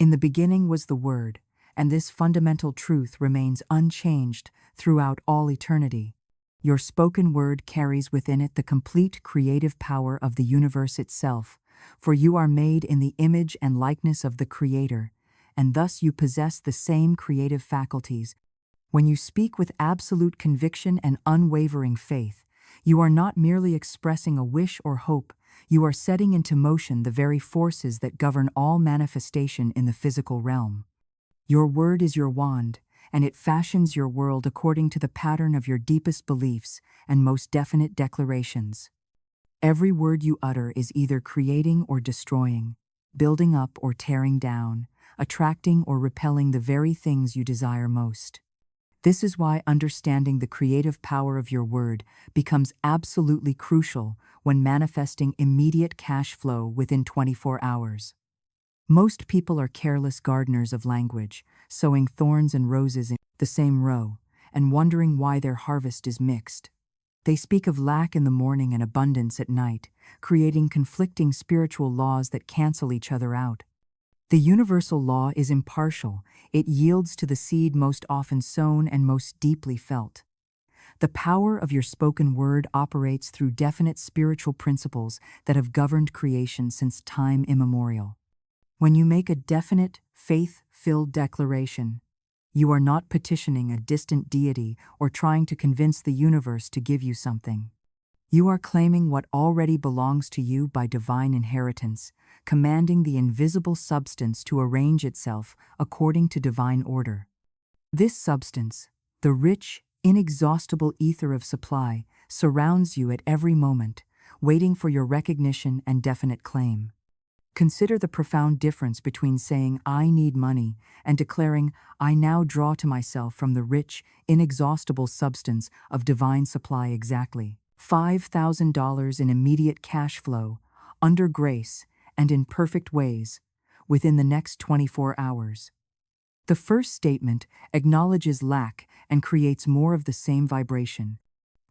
In the beginning was the Word, and this fundamental truth remains unchanged throughout all eternity. Your spoken word carries within it the complete creative power of the universe itself, for you are made in the image and likeness of the Creator, and thus you possess the same creative faculties. When you speak with absolute conviction and unwavering faith, you are not merely expressing a wish or hope, you are setting into motion the very forces that govern all manifestation in the physical realm. Your word is your wand, and it fashions your world according to the pattern of your deepest beliefs and most definite declarations. Every word you utter is either creating or destroying, building up or tearing down, attracting or repelling the very things you desire most. This is why understanding the creative power of your word becomes absolutely crucial when manifesting immediate cash flow within 24 hours. Most people are careless gardeners of language, sowing thorns and roses in the same row, and wondering why their harvest is mixed. They speak of lack in the morning and abundance at night, creating conflicting spiritual laws that cancel each other out. The universal law is impartial. It yields to the seed most often sown and most deeply felt. The power of your spoken word operates through definite spiritual principles that have governed creation since time immemorial. When you make a definite, faith-filled declaration, you are not petitioning a distant deity or trying to convince the universe to give you something. You are claiming what already belongs to you by divine inheritance, commanding the invisible substance to arrange itself according to divine order. This substance, the rich, inexhaustible ether of supply, surrounds you at every moment, waiting for your recognition and definite claim. Consider the profound difference between saying, "I need money," and declaring, "I now draw to myself from the rich, inexhaustible substance of divine supply exactly $5,000 in immediate cash flow, under grace, and in perfect ways, within the next 24 hours. The first statement acknowledges lack and creates more of the same vibration.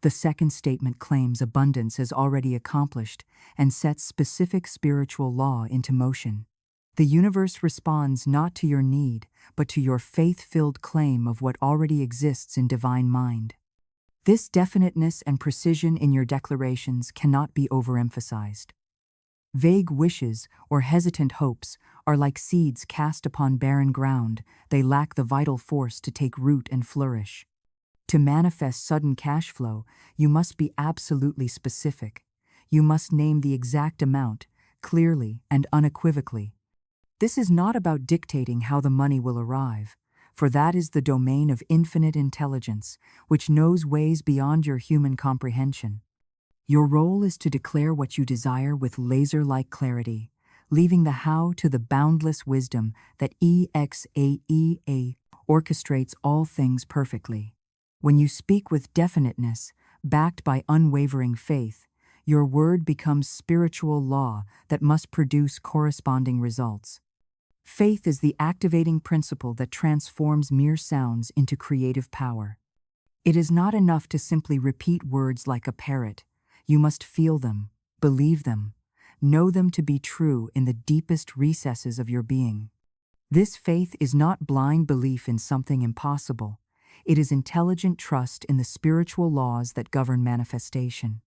The second statement claims abundance as already accomplished and sets specific spiritual law into motion. The universe responds not to your need, but to your faith-filled claim of what already exists in divine mind. This definiteness and precision in your declarations cannot be overemphasized. Vague wishes or hesitant hopes are like seeds cast upon barren ground. They lack the vital force to take root and flourish. To manifest sudden cash flow, you must be absolutely specific. You must name the exact amount, clearly and unequivocally. This is not about dictating how the money will arrive, for that is the domain of infinite intelligence, which knows ways beyond your human comprehension. Your role is to declare what you desire with laser-like clarity, leaving the how to the boundless wisdom that EXAEA orchestrates all things perfectly. When you speak with definiteness, backed by unwavering faith, your word becomes spiritual law that must produce corresponding results. Faith is the activating principle that transforms mere sounds into creative power. It is not enough to simply repeat words like a parrot. You must feel them, believe them, know them to be true in the deepest recesses of your being. This faith is not blind belief in something impossible. It is intelligent trust in the spiritual laws that govern manifestation.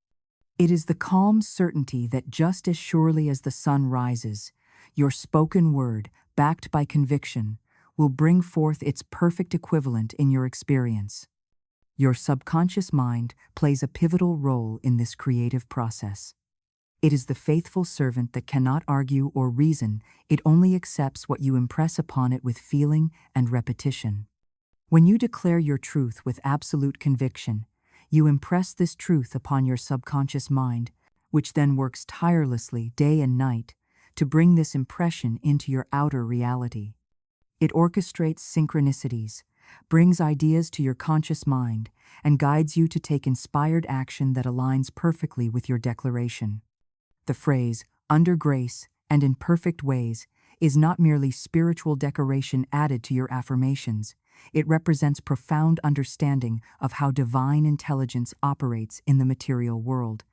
It is the calm certainty that just as surely as the sun rises, your spoken word, backed by conviction, will bring forth its perfect equivalent in your experience. Your subconscious mind plays a pivotal role in this creative process. It is the faithful servant that cannot argue or reason. It only accepts what you impress upon it with feeling and repetition. When you declare your truth with absolute conviction, you impress this truth upon your subconscious mind, which then works tirelessly day and night to bring this impression into your outer reality. It orchestrates synchronicities, brings ideas to your conscious mind, and guides you to take inspired action that aligns perfectly with your declaration. The phrase, "under grace and in perfect ways," is not merely spiritual decoration added to your affirmations. It represents profound understanding of how divine intelligence operates in the material world.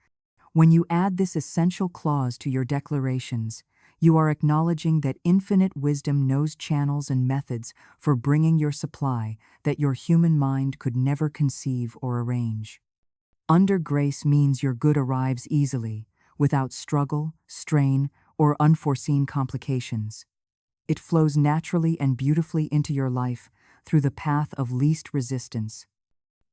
When you add this essential clause to your declarations, You are acknowledging that infinite wisdom knows channels and methods for bringing your supply that your human mind could never conceive or arrange. Under grace means your good arrives easily, without struggle, strain, or unforeseen complications. It flows naturally and beautifully into your life through the path of least resistance.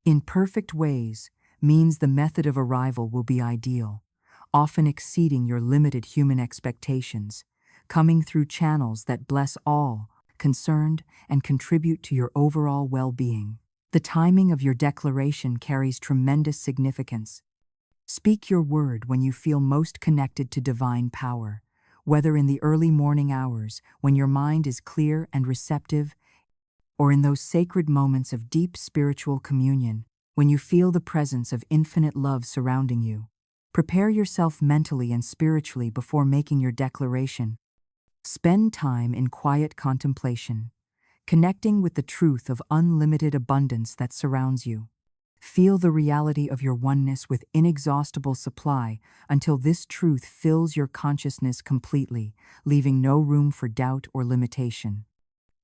In perfect ways means the method of arrival will be ideal, often exceeding your limited human expectations, coming through channels that bless all concerned and contribute to your overall well-being. The timing of your declaration carries tremendous significance. Speak your word when you feel most connected to divine power, whether in the early morning hours when your mind is clear and receptive, or in those sacred moments of deep spiritual communion when you feel the presence of infinite love surrounding you. Prepare yourself mentally and spiritually before making your declaration. Spend time in quiet contemplation, connecting with the truth of unlimited abundance that surrounds you. Feel the reality of your oneness with inexhaustible supply until this truth fills your consciousness completely, leaving no room for doubt or limitation.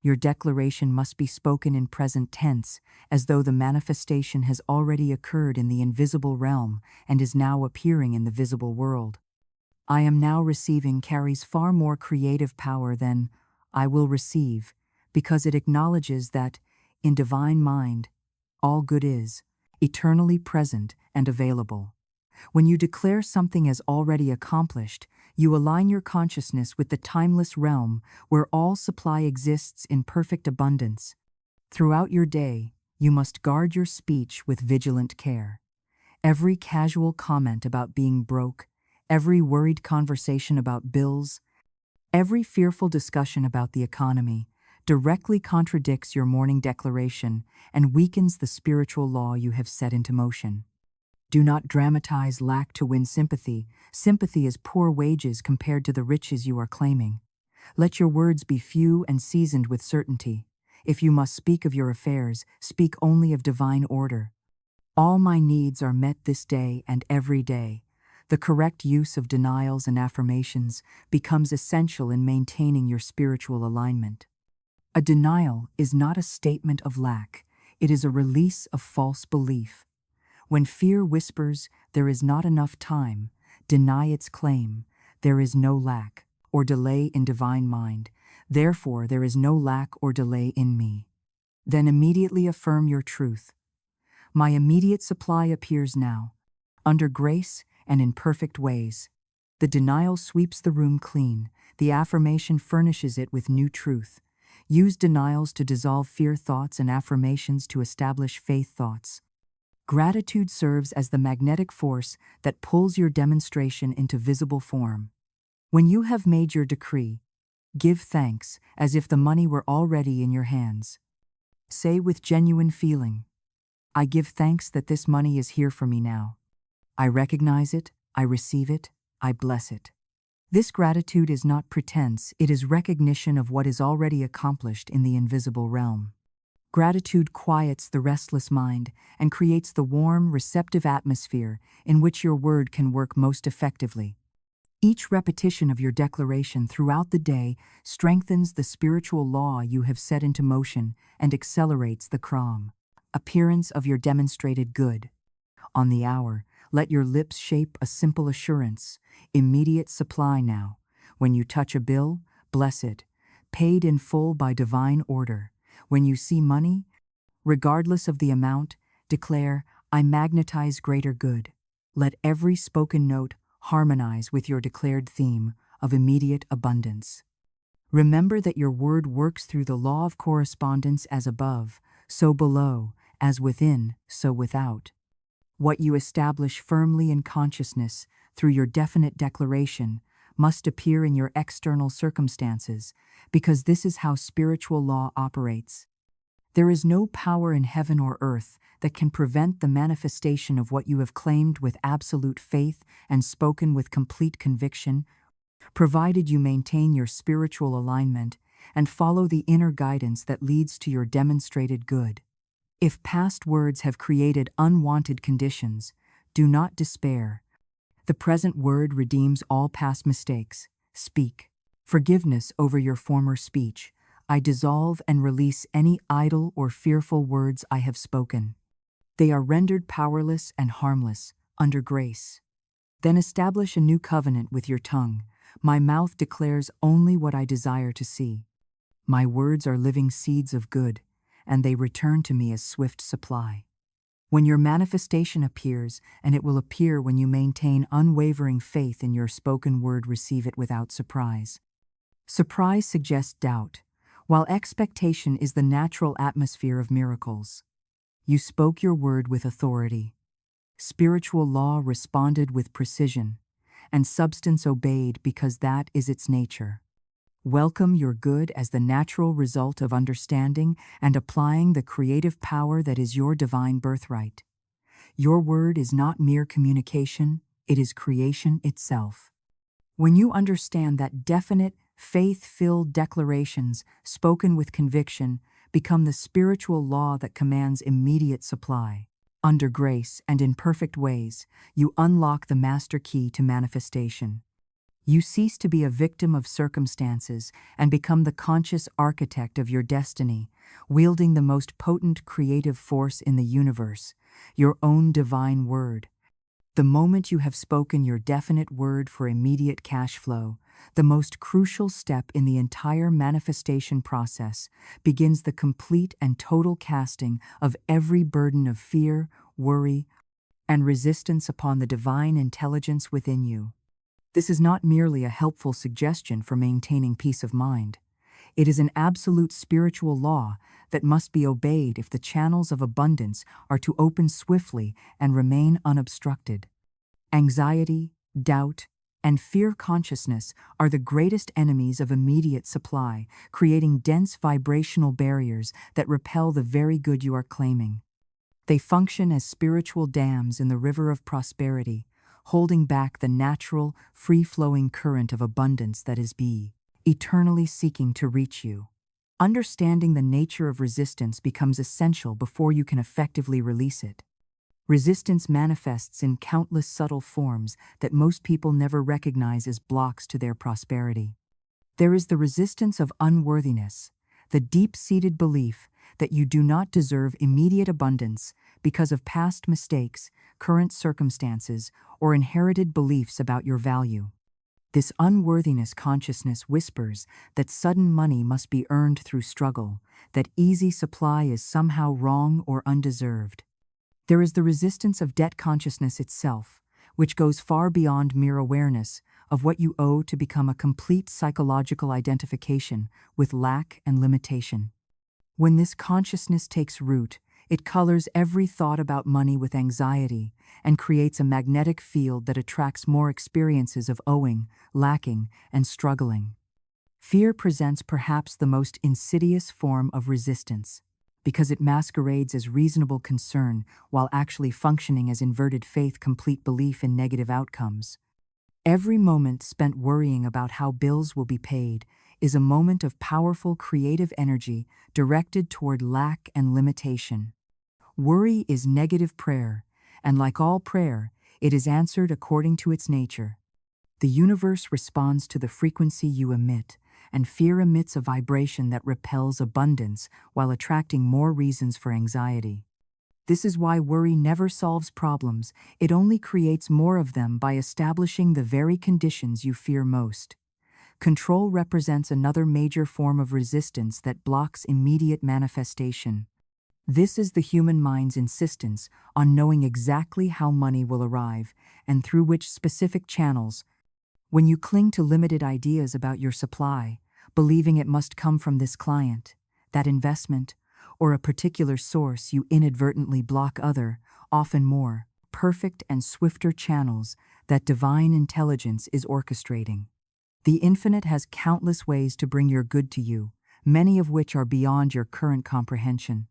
Your declaration must be spoken in present tense, as though the manifestation has already occurred in the invisible realm and is now appearing in the visible world. "I am now receiving" carries far more creative power than "I will receive," because it acknowledges that, in divine mind, all good is eternally present and available. When you declare something as already accomplished, you align your consciousness with the timeless realm where all supply exists in perfect abundance. Throughout your day, you must guard your speech with vigilant care. Every casual comment about being broke, every worried conversation about bills, every fearful discussion about the economy directly contradicts your morning declaration and weakens the spiritual law you have set into motion. Do not dramatize lack to win sympathy. Sympathy is poor wages compared to the riches you are claiming. Let your words be few and seasoned with certainty. If you must speak of your affairs, speak only of divine order. "All my needs are met this day and every day." The correct use of denials and affirmations becomes essential in maintaining your spiritual alignment. A denial is not a statement of lack, it is a release of false belief. When fear whispers, "There is not enough time," deny its claim, "There is no lack or delay in divine mind, therefore there is no lack or delay in me." Then immediately affirm your truth. "My immediate supply appears now, under grace and in perfect ways." The denial sweeps the room clean, the affirmation furnishes it with new truth. Use denials to dissolve fear thoughts and affirmations to establish faith thoughts. Gratitude serves as the magnetic force that pulls your demonstration into visible form. When you have made your decree, give thanks as if the money were already in your hands. Say with genuine feeling, "I give thanks that this money is here for me now. I recognize it, I receive it, I bless it." This gratitude is not pretense, it is recognition of what is already accomplished in the invisible realm. Gratitude quiets the restless mind and creates the warm, receptive atmosphere in which your word can work most effectively. Each repetition of your declaration throughout the day strengthens the spiritual law you have set into motion and accelerates the calm appearance of your demonstrated good. On the hour, let your lips shape a simple assurance: immediate supply now. When you touch a bill, bless it, paid in full by divine order. When you see money, regardless of the amount, declare, "I magnetize greater good." Let every spoken note harmonize with your declared theme of immediate abundance. Remember that your word works through the law of correspondence: as above, so below, as within, so without. What you establish firmly in consciousness through your definite declaration must appear in your external circumstances, because this is how spiritual law operates. There is no power in heaven or earth that can prevent the manifestation of what you have claimed with absolute faith and spoken with complete conviction, provided you maintain your spiritual alignment and follow the inner guidance that leads to your demonstrated good. If past words have created unwanted conditions, do not despair. The present word redeems all past mistakes. Speak. Forgiveness over your former speech. I dissolve and release any idle or fearful words I have spoken. They are rendered powerless and harmless, under grace. Then establish a new covenant with your tongue. My mouth declares only what I desire to see. My words are living seeds of good, and they return to me as swift supply. When your manifestation appears, and it will appear when you maintain unwavering faith in your spoken word, receive it without surprise. Surprise suggests doubt, while expectation is the natural atmosphere of miracles. You spoke your word with authority. Spiritual law responded with precision, and substance obeyed because that is its nature. Welcome your good as the natural result of understanding and applying the creative power that is your divine birthright. Your word is not mere communication, it is creation itself. When you understand that definite, faith-filled declarations, spoken with conviction, become the spiritual law that commands immediate supply. Under grace and in perfect ways, you unlock the master key to manifestation. You cease to be a victim of circumstances and become the conscious architect of your destiny, wielding the most potent creative force in the universe, your own divine word. The moment you have spoken your definite word for immediate cash flow, the most crucial step in the entire manifestation process, begins the complete and total casting of every burden of fear, worry, and resistance upon the divine intelligence within you. This is not merely a helpful suggestion for maintaining peace of mind. It is an absolute spiritual law that must be obeyed if the channels of abundance are to open swiftly and remain unobstructed. Anxiety, doubt, and fear consciousness are the greatest enemies of immediate supply, creating dense vibrational barriers that repel the very good you are claiming. They function as spiritual dams in the river of prosperity, holding back the natural, free-flowing current of abundance that is eternally seeking to reach you. Understanding the nature of resistance becomes essential before you can effectively release it. Resistance manifests in countless subtle forms that most people never recognize as blocks to their prosperity. There is the resistance of unworthiness, the deep-seated belief that you do not deserve immediate abundance because of past mistakes, current circumstances, or inherited beliefs about your value. This unworthiness consciousness whispers that sudden money must be earned through struggle, that easy supply is somehow wrong or undeserved. There is the resistance of debt consciousness itself, which goes far beyond mere awareness of what you owe to become a complete psychological identification with lack and limitation. When this consciousness takes root, it colors every thought about money with anxiety and creates a magnetic field that attracts more experiences of owing, lacking, and struggling. Fear presents perhaps the most insidious form of resistance, because it masquerades as reasonable concern while actually functioning as inverted faith, complete belief in negative outcomes. Every moment spent worrying about how bills will be paid is a moment of powerful creative energy directed toward lack and limitation. Worry is negative prayer, and like all prayer, it is answered according to its nature. The universe responds to the frequency you emit, and fear emits a vibration that repels abundance while attracting more reasons for anxiety. This is why worry never solves problems, it only creates more of them by establishing the very conditions you fear most. Control represents another major form of resistance that blocks immediate manifestation. This is the human mind's insistence on knowing exactly how money will arrive and through which specific channels. When you cling to limited ideas about your supply, believing it must come from this client, that investment, or a particular source, you inadvertently block other, often more, perfect and swifter channels that divine intelligence is orchestrating. The infinite has countless ways to bring your good to you, many of which are beyond your current comprehension.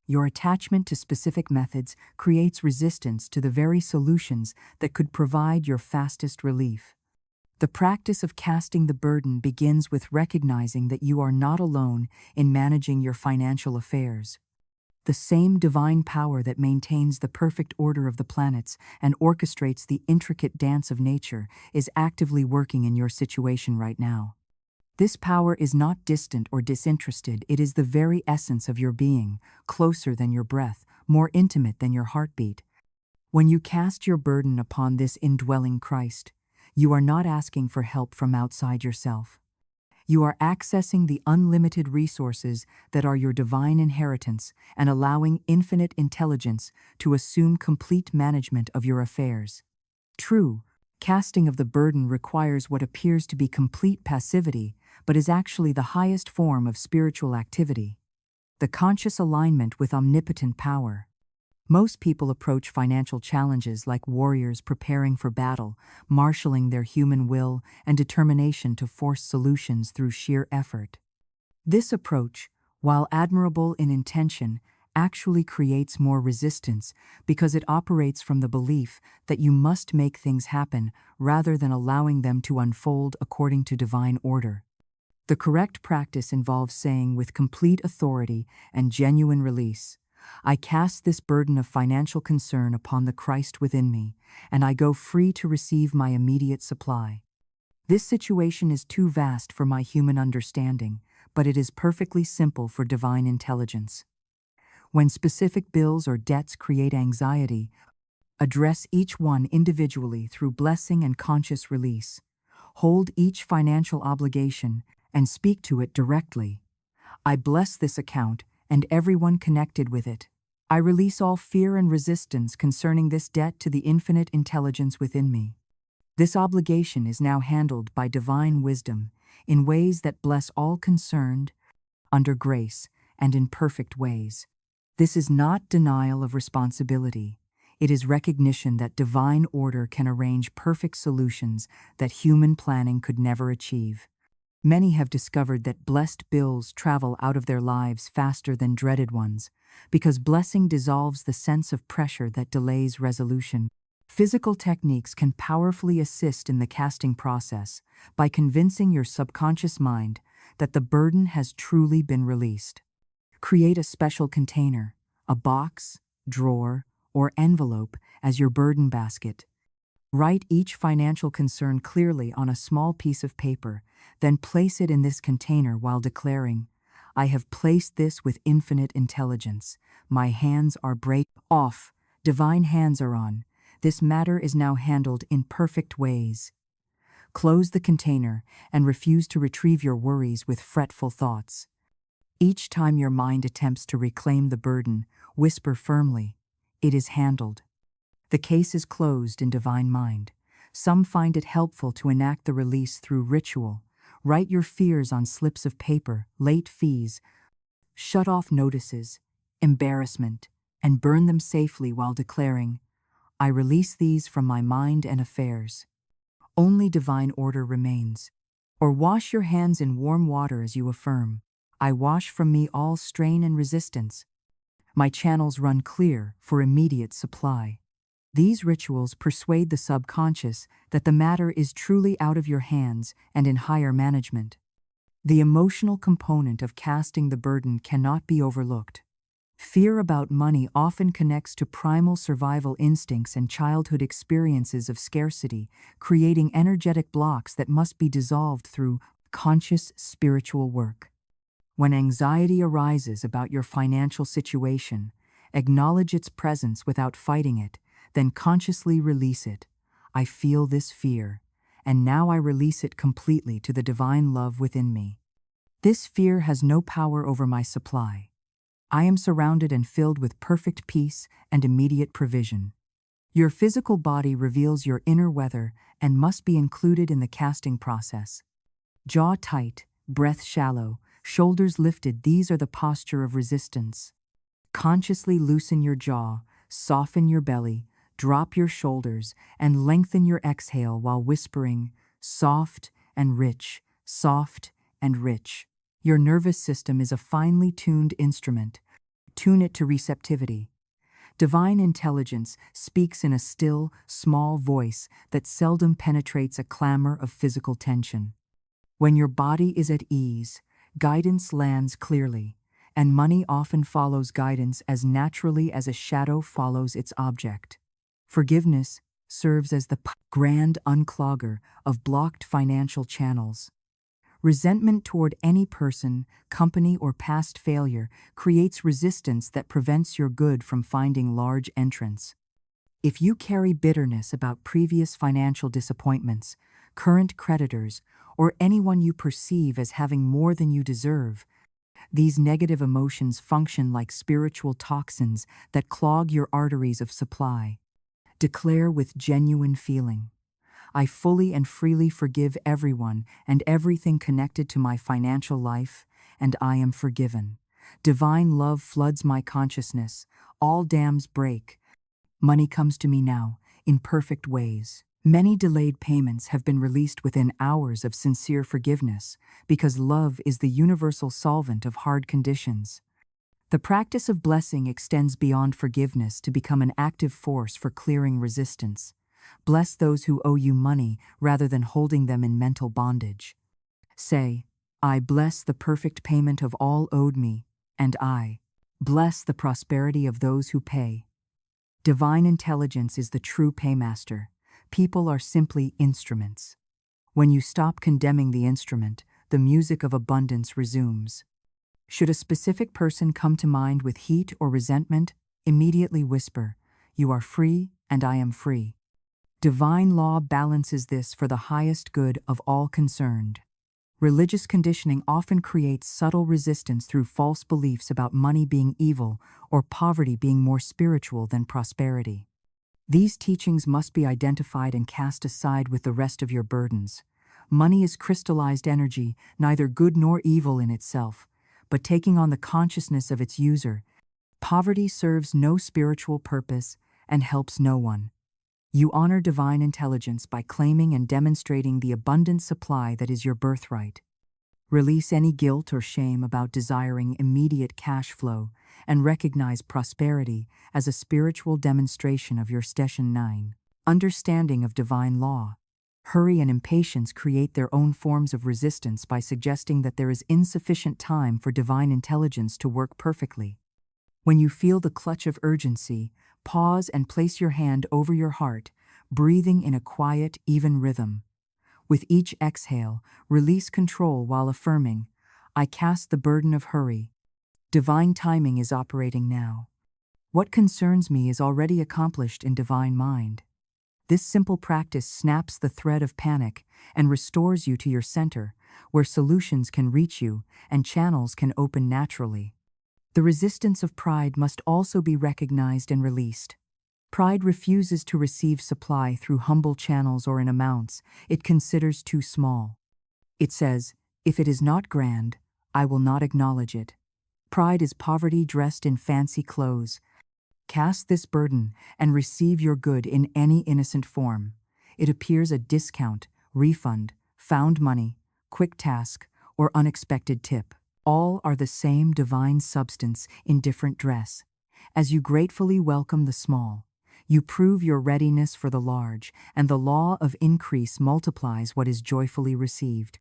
Your attachment to specific methods creates resistance to the very solutions that could provide your fastest relief. The practice of casting the burden begins with recognizing that you are not alone in managing your financial affairs. The same divine power that maintains the perfect order of the planets and orchestrates the intricate dance of nature is actively working in your situation right now. This power is not distant or disinterested, it is the very essence of your being, closer than your breath, more intimate than your heartbeat. When you cast your burden upon this indwelling Christ, you are not asking for help from outside yourself. You are accessing the unlimited resources that are your divine inheritance and allowing infinite intelligence to assume complete management of your affairs. True, casting of the burden requires what appears to be complete passivity, but is actually the highest form of spiritual activity. The conscious alignment with omnipotent power. Most people approach financial challenges like warriors preparing for battle, marshaling their human will and determination to force solutions through sheer effort. This approach, while admirable in intention, actually creates more resistance because it operates from the belief that you must make things happen rather than allowing them to unfold according to divine order. The correct practice involves saying with complete authority and genuine release, I cast this burden of financial concern upon the Christ within me, and I go free to receive my immediate supply. This situation is too vast for my human understanding, but it is perfectly simple for divine intelligence. When specific bills or debts create anxiety, address each one individually through blessing and conscious release. Hold each financial obligation and speak to it directly. I bless this account and everyone connected with it. I release all fear and resistance concerning this debt to the infinite intelligence within me. This obligation is now handled by divine wisdom in ways that bless all concerned, under grace, and in perfect ways. This is not denial of responsibility. It is recognition that divine order can arrange perfect solutions that human planning could never achieve. Many have discovered that blessed bills travel out of their lives faster than dreaded ones, because blessing dissolves the sense of pressure that delays resolution. Physical techniques can powerfully assist in the casting process by convincing your subconscious mind that the burden has truly been released. Create a special container, a box, drawer, or envelope as your burden basket. Write each financial concern clearly on a small piece of paper, then place it in this container while declaring, I have placed this with infinite intelligence. My hands are break off. Divine hands are on. This matter is now handled in perfect ways. Close the container and refuse to retrieve your worries with fretful thoughts. Each time your mind attempts to reclaim the burden, whisper firmly, it is handled. The case is closed in divine mind. Some find it helpful to enact the release through ritual. Write your fears on slips of paper, late fees, shut off notices, embarrassment, and burn them safely while declaring, I release these from my mind and affairs. Only divine order remains. Or wash your hands in warm water as you affirm, I wash from me all strain and resistance. My channels run clear for immediate supply. These rituals persuade the subconscious that the matter is truly out of your hands and in higher management. The emotional component of casting the burden cannot be overlooked. Fear about money often connects to primal survival instincts and childhood experiences of scarcity, creating energetic blocks that must be dissolved through conscious spiritual work. When anxiety arises about your financial situation, acknowledge its presence without fighting it, then consciously release it. I feel this fear, and now I release it completely to the divine love within me. This fear has no power over my supply. I am surrounded and filled with perfect peace and immediate provision. Your physical body reveals your inner weather and must be included in the casting process. Jaw tight, breath shallow, shoulders lifted, these are the posture of resistance. Consciously loosen your jaw, soften your belly, drop your shoulders, and lengthen your exhale while whispering, soft and rich, soft and rich. Your nervous system is a finely tuned instrument. Tune it to receptivity. Divine intelligence speaks in a still, small voice that seldom penetrates a clamor of physical tension. When your body is at ease, guidance lands clearly, and money often follows guidance as naturally as a shadow follows its object. Forgiveness serves as the grand unclogger of blocked financial channels. Resentment toward any person, company, or past failure creates resistance that prevents your good from finding large entrance. If you carry bitterness about previous financial disappointments, current creditors, or anyone you perceive as having more than you deserve, these negative emotions function like spiritual toxins that clog your arteries of supply. Declare with genuine feeling, I fully and freely forgive everyone and everything connected to my financial life, and I am forgiven. Divine love floods my consciousness, all dams break. Money comes to me now, in perfect ways. Many delayed payments have been released within hours of sincere forgiveness, because love is the universal solvent of hard conditions. The practice of blessing extends beyond forgiveness to become an active force for clearing resistance. Bless those who owe you money rather than holding them in mental bondage. Say, I bless the perfect payment of all owed me, and I bless the prosperity of those who pay. Divine intelligence is the true paymaster. People are simply instruments. When you stop condemning the instrument, the music of abundance resumes. Should a specific person come to mind with heat or resentment, immediately whisper, You are free and I am free. Divine law balances this for the highest good of all concerned. Religious conditioning often creates subtle resistance through false beliefs about money being evil or poverty being more spiritual than prosperity. These teachings must be identified and cast aside with the rest of your burdens. Money is crystallized energy, neither good nor evil in itself, but taking on the consciousness of its user. Poverty serves no spiritual purpose and helps no one. You honor divine intelligence by claiming and demonstrating the abundant supply that is your birthright. Release any guilt or shame about desiring immediate cash flow and recognize prosperity as a spiritual demonstration of your Station 9. Understanding of divine law. Hurry and impatience create their own forms of resistance by suggesting that there is insufficient time for divine intelligence to work perfectly. When you feel the clutch of urgency, pause and place your hand over your heart, breathing in a quiet, even rhythm. With each exhale, release control while affirming, I cast the burden of hurry. Divine timing is operating now. What concerns me is already accomplished in divine mind. This simple practice snaps the thread of panic and restores you to your center, where solutions can reach you and channels can open naturally. The resistance of pride must also be recognized and released. Pride refuses to receive supply through humble channels or in amounts it considers too small. It says, if it is not grand, I will not acknowledge it. Pride is poverty dressed in fancy clothes. Cast this burden and receive your good in any innocent form. It appears a discount, refund, found money, quick task, or unexpected tip. All are the same divine substance in different dress. As you gratefully welcome the small, you prove your readiness for the large, and the law of increase multiplies what is joyfully received.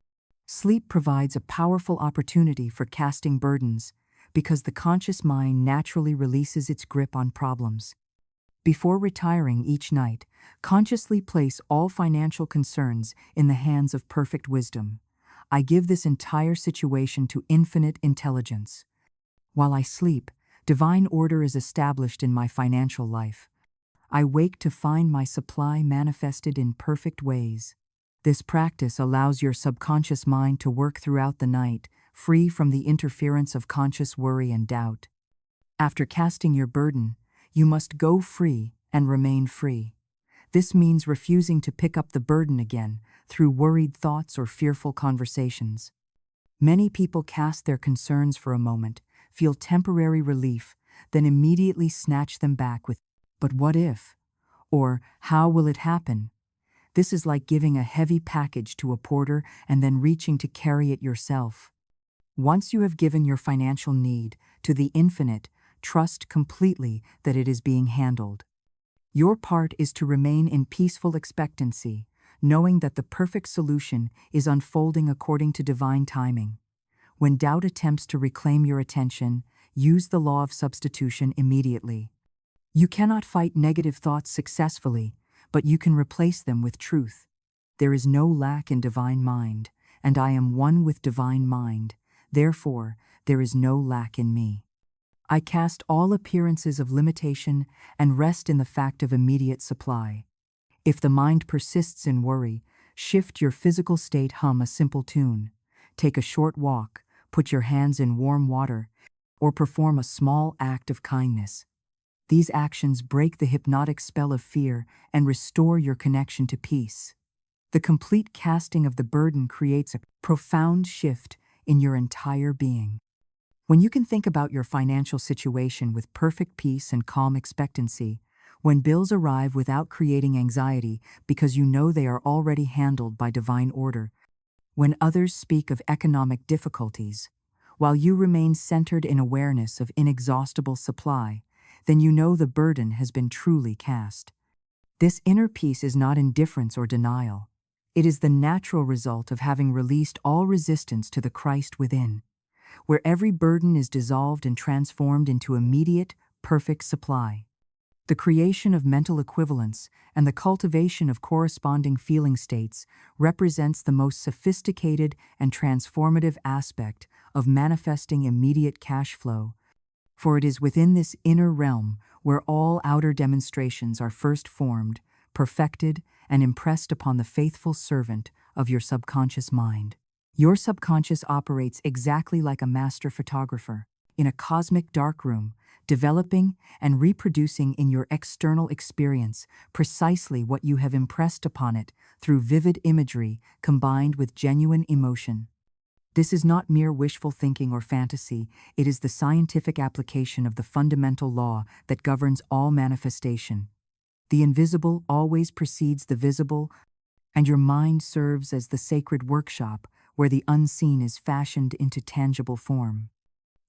Sleep provides a powerful opportunity for casting burdens, because the conscious mind naturally releases its grip on problems. Before retiring each night, consciously place all financial concerns in the hands of perfect wisdom. I give this entire situation to infinite intelligence. While I sleep, divine order is established in my financial life. I wake to find my supply manifested in perfect ways. This practice allows your subconscious mind to work throughout the night, free from the interference of conscious worry and doubt. After casting your burden, you must go free and remain free. This means refusing to pick up the burden again through worried thoughts or fearful conversations. Many people cast their concerns for a moment, feel temporary relief, then immediately snatch them back with, but what if? Or, how will it happen? This is like giving a heavy package to a porter and then reaching to carry it yourself. Once you have given your financial need to the infinite, trust completely that it is being handled. Your part is to remain in peaceful expectancy, knowing that the perfect solution is unfolding according to divine timing. When doubt attempts to reclaim your attention, use the law of substitution immediately. You cannot fight negative thoughts successfully, but you can replace them with truth. There is no lack in divine mind. and I am one with divine mind. Therefore, there is no lack in me. I cast all appearances of limitation and rest in the fact of immediate supply. If the mind persists in worry, shift your physical state, hum a simple tune. Take a short walk, put your hands in warm water, or perform a small act of kindness. These actions break the hypnotic spell of fear and restore your connection to peace. The complete casting of the burden creates a profound shift in your entire being. When you can think about your financial situation with perfect peace and calm expectancy, when bills arrive without creating anxiety because you know they are already handled by divine order, when others speak of economic difficulties, while you remain centered in awareness of inexhaustible supply, then you know the burden has been truly cast. This inner peace is not indifference or denial. It is the natural result of having released all resistance to the Christ within, where every burden is dissolved and transformed into immediate, perfect supply. The creation of mental equivalents and the cultivation of corresponding feeling states represents the most sophisticated and transformative aspect of manifesting immediate cash flow, for it is within this inner realm where all outer demonstrations are first formed, perfected, and impressed upon the faithful servant of your subconscious mind. Your subconscious operates exactly like a master photographer in a cosmic darkroom, developing and reproducing in your external experience precisely what you have impressed upon it through vivid imagery combined with genuine emotion. This is not mere wishful thinking or fantasy, it is the scientific application of the fundamental law that governs all manifestation. The invisible always precedes the visible, and your mind serves as the sacred workshop where the unseen is fashioned into tangible form.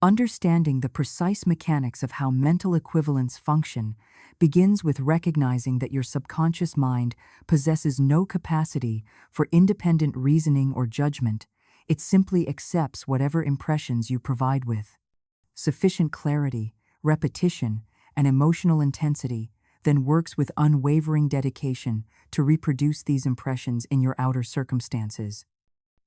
Understanding the precise mechanics of how mental equivalents function begins with recognizing that your subconscious mind possesses no capacity for independent reasoning or judgment. It simply accepts whatever impressions you provide with. Sufficient clarity, repetition, and emotional intensity then works with unwavering dedication to reproduce these impressions in your outer circumstances.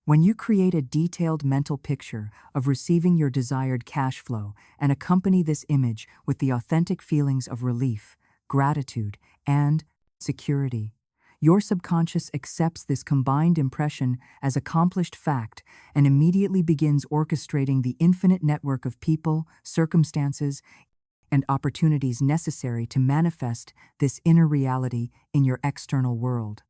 When you create a detailed mental picture of receiving your desired cash flow and accompany this image with the authentic feelings of relief, gratitude, and security, your subconscious accepts this combined impression as accomplished fact and immediately begins orchestrating the infinite network of people, circumstances, and opportunities necessary to manifest this inner reality in your external world.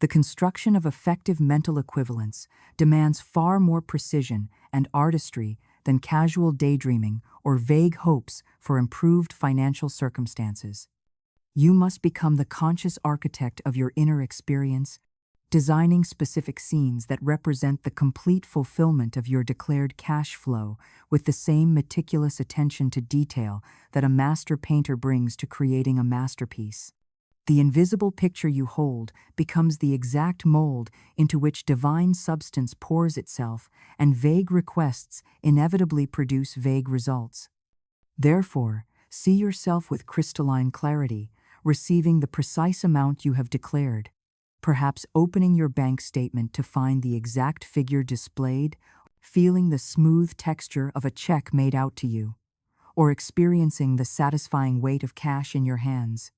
The construction of effective mental equivalents demands far more precision and artistry than casual daydreaming or vague hopes for improved financial circumstances. You must become the conscious architect of your inner experience, designing specific scenes that represent the complete fulfillment of your declared cash flow with the same meticulous attention to detail that a master painter brings to creating a masterpiece. The invisible picture you hold becomes the exact mold into which divine substance pours itself, and vague requests inevitably produce vague results. Therefore, see yourself with crystalline clarity, receiving the precise amount you have declared, perhaps opening your bank statement to find the exact figure displayed, feeling the smooth texture of a check made out to you, or experiencing the satisfying weight of cash in your hands.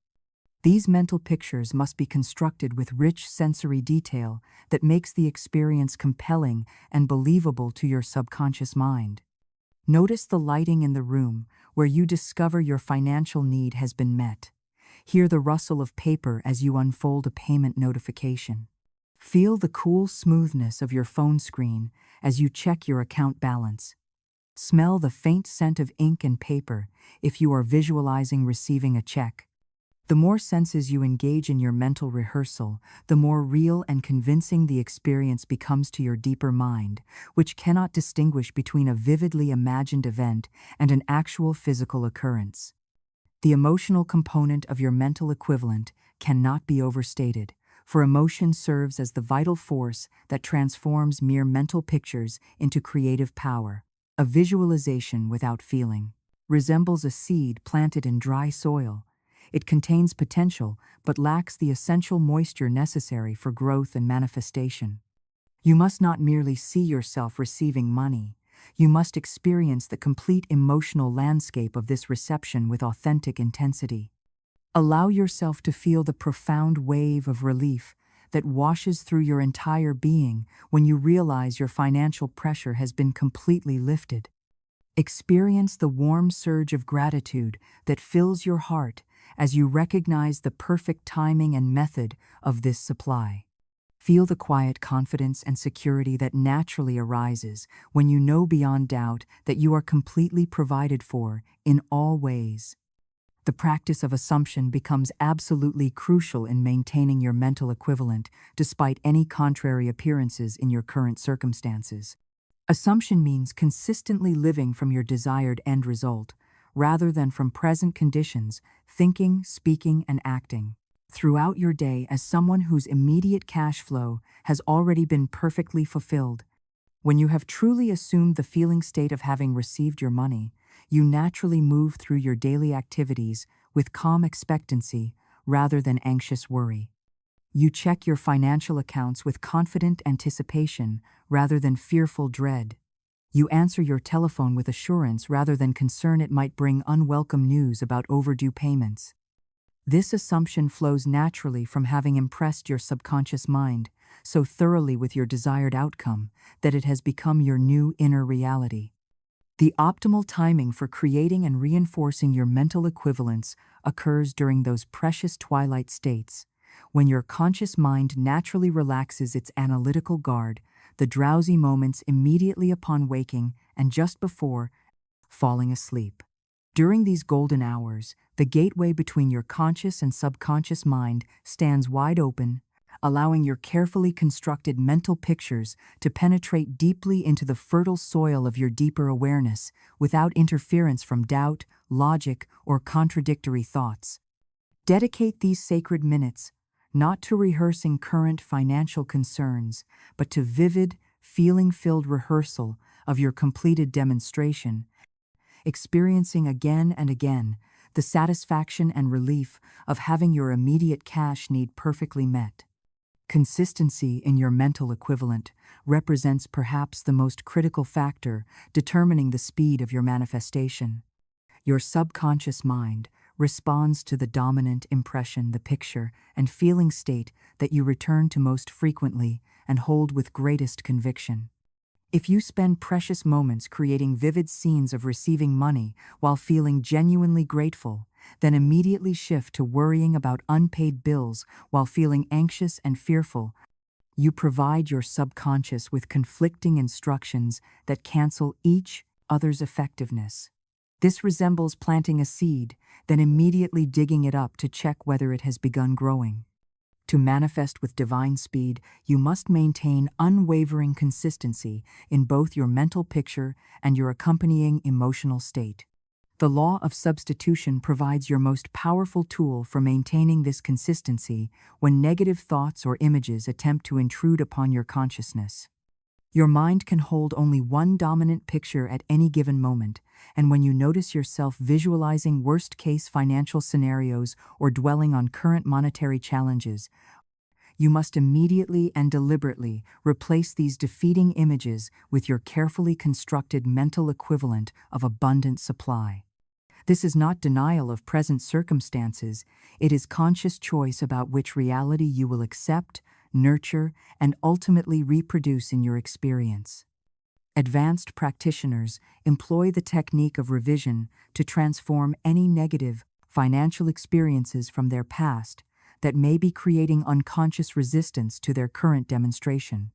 These mental pictures must be constructed with rich sensory detail that makes the experience compelling and believable to your subconscious mind. Notice the lighting in the room where you discover your financial need has been met. Hear the rustle of paper as you unfold a payment notification. Feel the cool smoothness of your phone screen as you check your account balance. Smell the faint scent of ink and paper if you are visualizing receiving a check. The more senses you engage in your mental rehearsal, the more real and convincing the experience becomes to your deeper mind, which cannot distinguish between a vividly imagined event and an actual physical occurrence. The emotional component of your mental equivalent cannot be overstated, for emotion serves as the vital force that transforms mere mental pictures into creative power. A visualization without feeling resembles a seed planted in dry soil. It contains potential, but lacks the essential moisture necessary for growth and manifestation. You must not merely see yourself receiving money. You must experience the complete emotional landscape of this reception with authentic intensity. Allow yourself to feel the profound wave of relief that washes through your entire being when you realize your financial pressure has been completely lifted. Experience the warm surge of gratitude that fills your heart as you recognize the perfect timing and method of this supply. Feel the quiet confidence and security that naturally arises when you know beyond doubt that you are completely provided for in all ways. The practice of assumption becomes absolutely crucial in maintaining your mental equivalent despite any contrary appearances in your current circumstances. Assumption means consistently living from your desired end result, rather than from present conditions, thinking, speaking, and acting throughout your day as someone whose immediate cash flow has already been perfectly fulfilled. When you have truly assumed the feeling state of having received your money, you naturally move through your daily activities with calm expectancy rather than anxious worry. You check your financial accounts with confident anticipation rather than fearful dread. You answer your telephone with assurance rather than concern it might bring unwelcome news about overdue payments. This assumption flows naturally from having impressed your subconscious mind so thoroughly with your desired outcome that it has become your new inner reality. The optimal timing for creating and reinforcing your mental equivalence occurs during those precious twilight states, when your conscious mind naturally relaxes its analytical guard, the drowsy moments immediately upon waking and just before falling asleep. During these golden hours, the gateway between your conscious and subconscious mind stands wide open, allowing your carefully constructed mental pictures to penetrate deeply into the fertile soil of your deeper awareness without interference from doubt, logic, or contradictory thoughts. Dedicate these sacred minutes not to rehearsing current financial concerns, but to vivid, feeling-filled rehearsal of your completed demonstration, experiencing again and again the satisfaction and relief of having your immediate cash need perfectly met. Consistency in your mental equivalent represents perhaps the most critical factor determining the speed of your manifestation. Your subconscious mind responds to the dominant impression, the picture, and feeling state that you return to most frequently and hold with greatest conviction. If you spend precious moments creating vivid scenes of receiving money while feeling genuinely grateful, then immediately shift to worrying about unpaid bills while feeling anxious and fearful, you provide your subconscious with conflicting instructions that cancel each other's effectiveness. This resembles planting a seed, then immediately digging it up to check whether it has begun growing. To manifest with divine speed, you must maintain unwavering consistency in both your mental picture and your accompanying emotional state. The law of substitution provides your most powerful tool for maintaining this consistency when negative thoughts or images attempt to intrude upon your consciousness. Your mind can hold only one dominant picture at any given moment, and when you notice yourself visualizing worst-case financial scenarios or dwelling on current monetary challenges, you must immediately and deliberately replace these defeating images with your carefully constructed mental equivalent of abundant supply. This is not denial of present circumstances, it is conscious choice about which reality you will accept, nurture, and ultimately reproduce in your experience. Advanced practitioners employ the technique of revision to transform any negative financial experiences from their past that may be creating unconscious resistance to their current demonstration.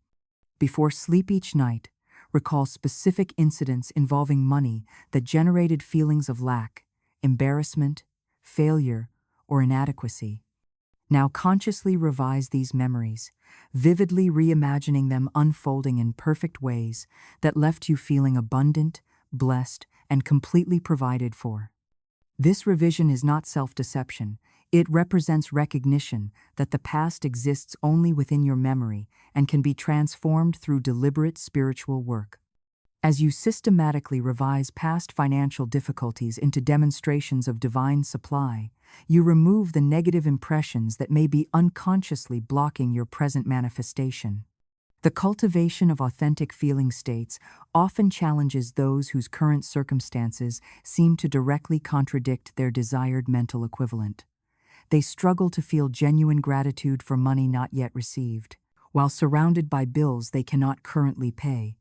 Before sleep each night, recall specific incidents involving money that generated feelings of lack, embarrassment, failure, or inadequacy. Now consciously revise these memories, vividly reimagining them unfolding in perfect ways that left you feeling abundant, blessed, and completely provided for. This revision is not self-deception. It represents recognition that the past exists only within your memory and can be transformed through deliberate spiritual work. As you systematically revise past financial difficulties into demonstrations of divine supply, you remove the negative impressions that may be unconsciously blocking your present manifestation. The cultivation of authentic feeling states often challenges those whose current circumstances seem to directly contradict their desired mental equivalent. They struggle to feel genuine gratitude for money not yet received, while surrounded by bills they cannot currently pay.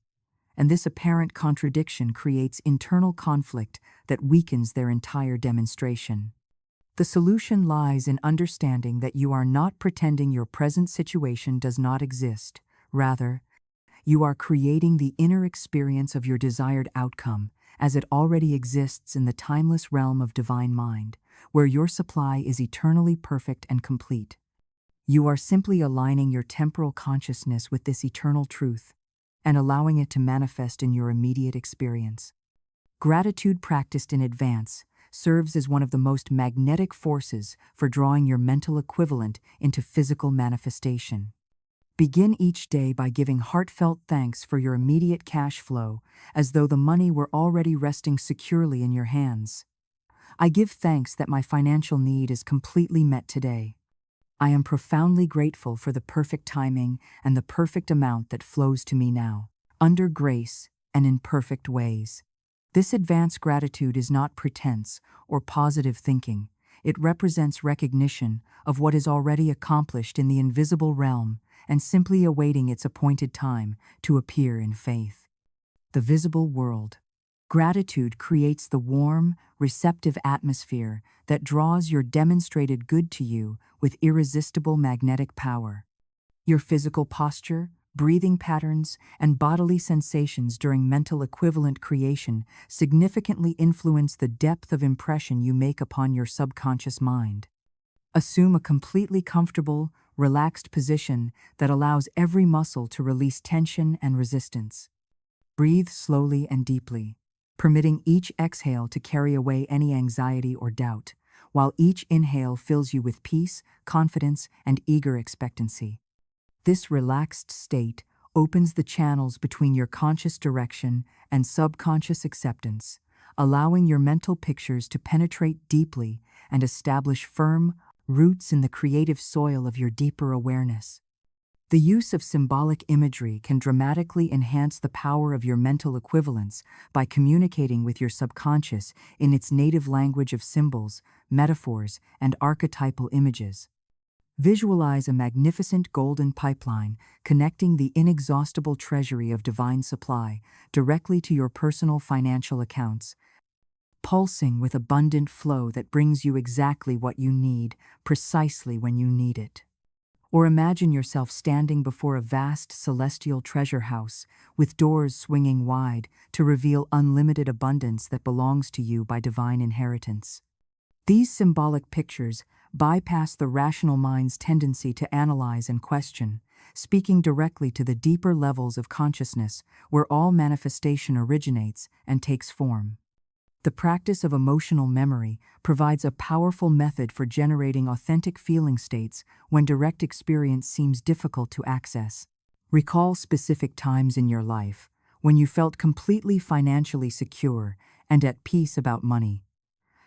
And this apparent contradiction creates internal conflict that weakens their entire demonstration. The solution lies in understanding that you are not pretending your present situation does not exist. Rather, you are creating the inner experience of your desired outcome as it already exists in the timeless realm of divine mind, where your supply is eternally perfect and complete. You are simply aligning your temporal consciousness with this eternal truth and allowing it to manifest in your immediate experience. Gratitude practiced in advance serves as one of the most magnetic forces for drawing your mental equivalent into physical manifestation. Begin each day by giving heartfelt thanks for your immediate cash flow, as though the money were already resting securely in your hands. I give thanks that my financial need is completely met today. I am profoundly grateful for the perfect timing and the perfect amount that flows to me now, under grace and in perfect ways. This advanced gratitude is not pretense or positive thinking. It represents recognition of what is already accomplished in the invisible realm and simply awaiting its appointed time to appear in faith. The visible world. Gratitude creates the warm, receptive atmosphere that draws your demonstrated good to you with irresistible magnetic power. Your physical posture, breathing patterns, and bodily sensations during mental equivalent creation significantly influence the depth of impression you make upon your subconscious mind. Assume a completely comfortable, relaxed position that allows every muscle to release tension and resistance. Breathe slowly and deeply, permitting each exhale to carry away any anxiety or doubt, while each inhale fills you with peace, confidence, and eager expectancy. This relaxed state opens the channels between your conscious direction and subconscious acceptance, allowing your mental pictures to penetrate deeply and establish firm roots in the creative soil of your deeper awareness. The use of symbolic imagery can dramatically enhance the power of your mental equivalence by communicating with your subconscious in its native language of symbols, metaphors, and archetypal images. Visualize a magnificent golden pipeline connecting the inexhaustible treasury of divine supply directly to your personal financial accounts, pulsing with abundant flow that brings you exactly what you need, precisely when you need it. Or imagine yourself standing before a vast celestial treasure house, with doors swinging wide to reveal unlimited abundance that belongs to you by divine inheritance. These symbolic pictures bypass the rational mind's tendency to analyze and question, speaking directly to the deeper levels of consciousness where all manifestation originates and takes form. The practice of emotional memory provides a powerful method for generating authentic feeling states when direct experience seems difficult to access. Recall specific times in your life when you felt completely financially secure and at peace about money.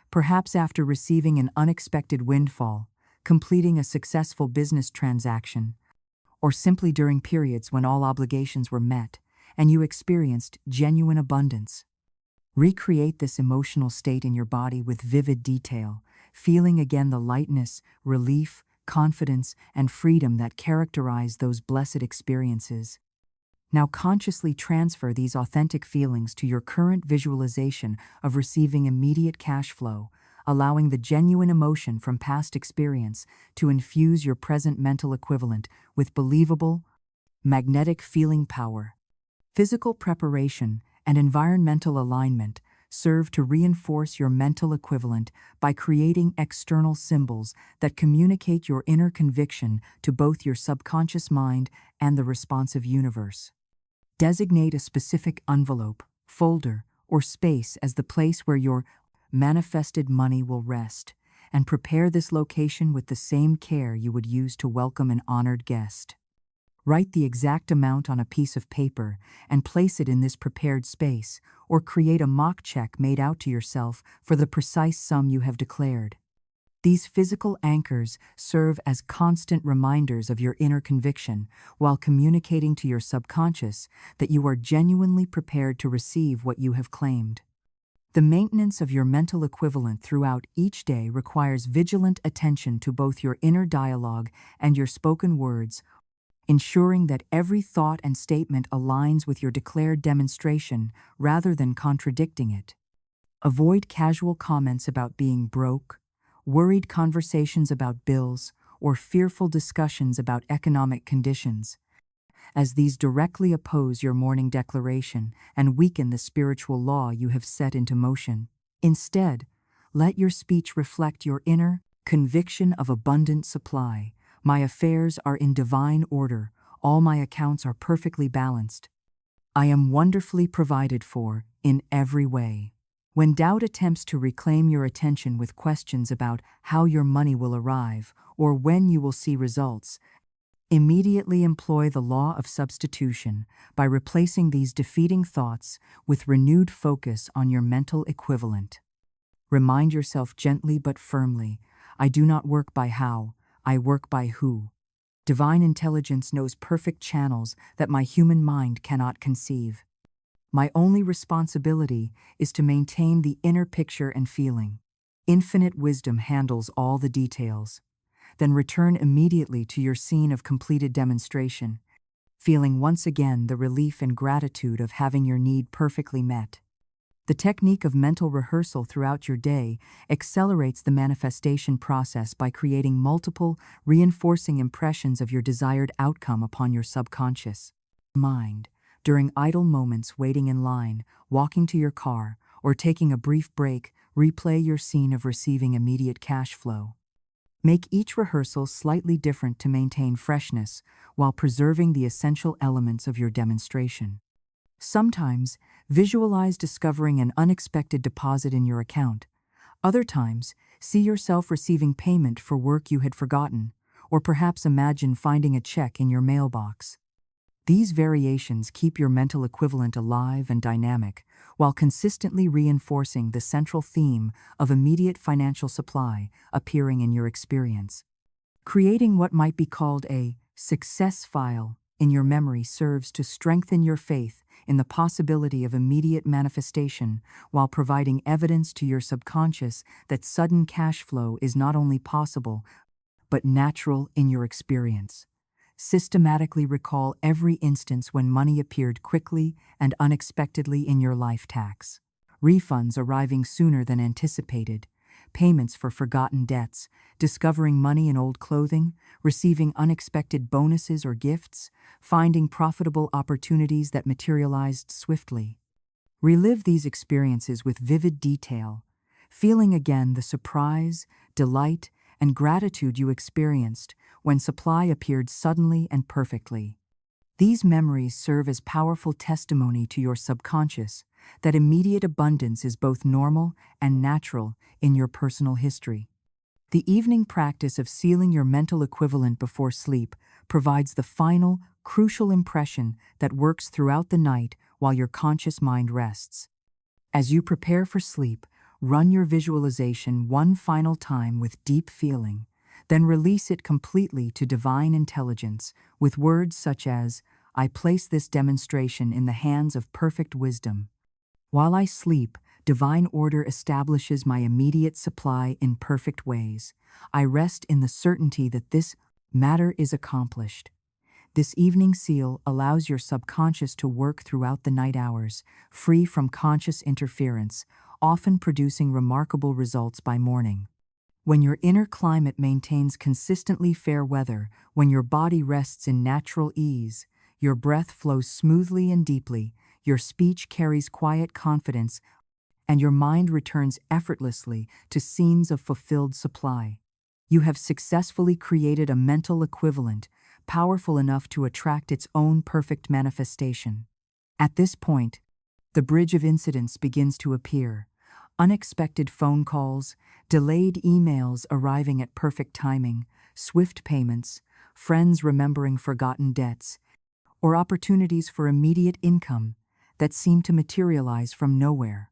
Perhaps after receiving an unexpected windfall, completing a successful business transaction, or simply during periods when all obligations were met and you experienced genuine abundance. Recreate this emotional state in your body with vivid detail, feeling again the lightness, relief, confidence, and freedom that characterize those blessed experiences. Now consciously transfer these authentic feelings to your current visualization of receiving immediate cash flow, allowing the genuine emotion from past experience to infuse your present mental equivalent with believable, magnetic feeling power. Physical preparation and environmental alignment serve to reinforce your mental equivalent by creating external symbols that communicate your inner conviction to both your subconscious mind and the responsive universe. Designate a specific envelope, folder, or space as the place where your manifested money will rest, and prepare this location with the same care you would use to welcome an honored guest. Write the exact amount on a piece of paper and place it in this prepared space, or create a mock check made out to yourself for the precise sum you have declared. These physical anchors serve as constant reminders of your inner conviction while communicating to your subconscious that you are genuinely prepared to receive what you have claimed. The maintenance of your mental equivalent throughout each day requires vigilant attention to both your inner dialogue and your spoken words, ensuring that every thought and statement aligns with your declared demonstration rather than contradicting it. Avoid casual comments about being broke, worried conversations about bills, or fearful discussions about economic conditions, as these directly oppose your morning declaration and weaken the spiritual law you have set into motion. Instead, let your speech reflect your inner conviction of abundant supply. My affairs are in divine order. All my accounts are perfectly balanced. I am wonderfully provided for in every way. When doubt attempts to reclaim your attention with questions about how your money will arrive or when you will see results, immediately employ the law of substitution by replacing these defeating thoughts with renewed focus on your mental equivalent. Remind yourself gently but firmly, I do not work by how, I work by who. Divine intelligence knows perfect channels that my human mind cannot conceive. My only responsibility is to maintain the inner picture and feeling. Infinite wisdom handles all the details. Then return immediately to your scene of completed demonstration, feeling once again the relief and gratitude of having your need perfectly met. The technique of mental rehearsal throughout your day accelerates the manifestation process by creating multiple, reinforcing impressions of your desired outcome upon your subconscious mind. During idle moments waiting in line, walking to your car, or taking a brief break, replay your scene of receiving immediate cash flow. Make each rehearsal slightly different to maintain freshness while preserving the essential elements of your demonstration. Sometimes, visualize discovering an unexpected deposit in your account. Other times, see yourself receiving payment for work you had forgotten, or perhaps imagine finding a check in your mailbox. These variations keep your mental equivalent alive and dynamic, while consistently reinforcing the central theme of immediate financial supply appearing in your experience. Creating what might be called a success file in your memory serves to strengthen your faith in the possibility of immediate manifestation while providing evidence to your subconscious that sudden cash flow is not only possible, but natural in your experience. Systematically recall every instance when money appeared quickly and unexpectedly in your life tax. Refunds arriving sooner than anticipated, payments for forgotten debts, discovering money in old clothing, receiving unexpected bonuses or gifts, finding profitable opportunities that materialized swiftly. Relive these experiences with vivid detail, feeling again the surprise, delight, and gratitude you experienced when supply appeared suddenly and perfectly. These memories serve as powerful testimony to your subconscious that immediate abundance is both normal and natural in your personal history. The evening practice of sealing your mental equivalent before sleep provides the final, crucial impression that works throughout the night while your conscious mind rests. As you prepare for sleep, run your visualization one final time with deep feeling, then release it completely to divine intelligence with words such as, I place this demonstration in the hands of perfect wisdom. While I sleep, divine order establishes my immediate supply in perfect ways. I rest in the certainty that this matter is accomplished. This evening seal allows your subconscious to work throughout the night hours, free from conscious interference, often producing remarkable results by morning. When your inner climate maintains consistently fair weather, when your body rests in natural ease, your breath flows smoothly and deeply, your speech carries quiet confidence, and your mind returns effortlessly to scenes of fulfilled supply. You have successfully created a mental equivalent, powerful enough to attract its own perfect manifestation. At this point, the bridge of incidents begins to appear. Unexpected phone calls, delayed emails arriving at perfect timing, swift payments, friends remembering forgotten debts, or opportunities for immediate income that seem to materialize from nowhere.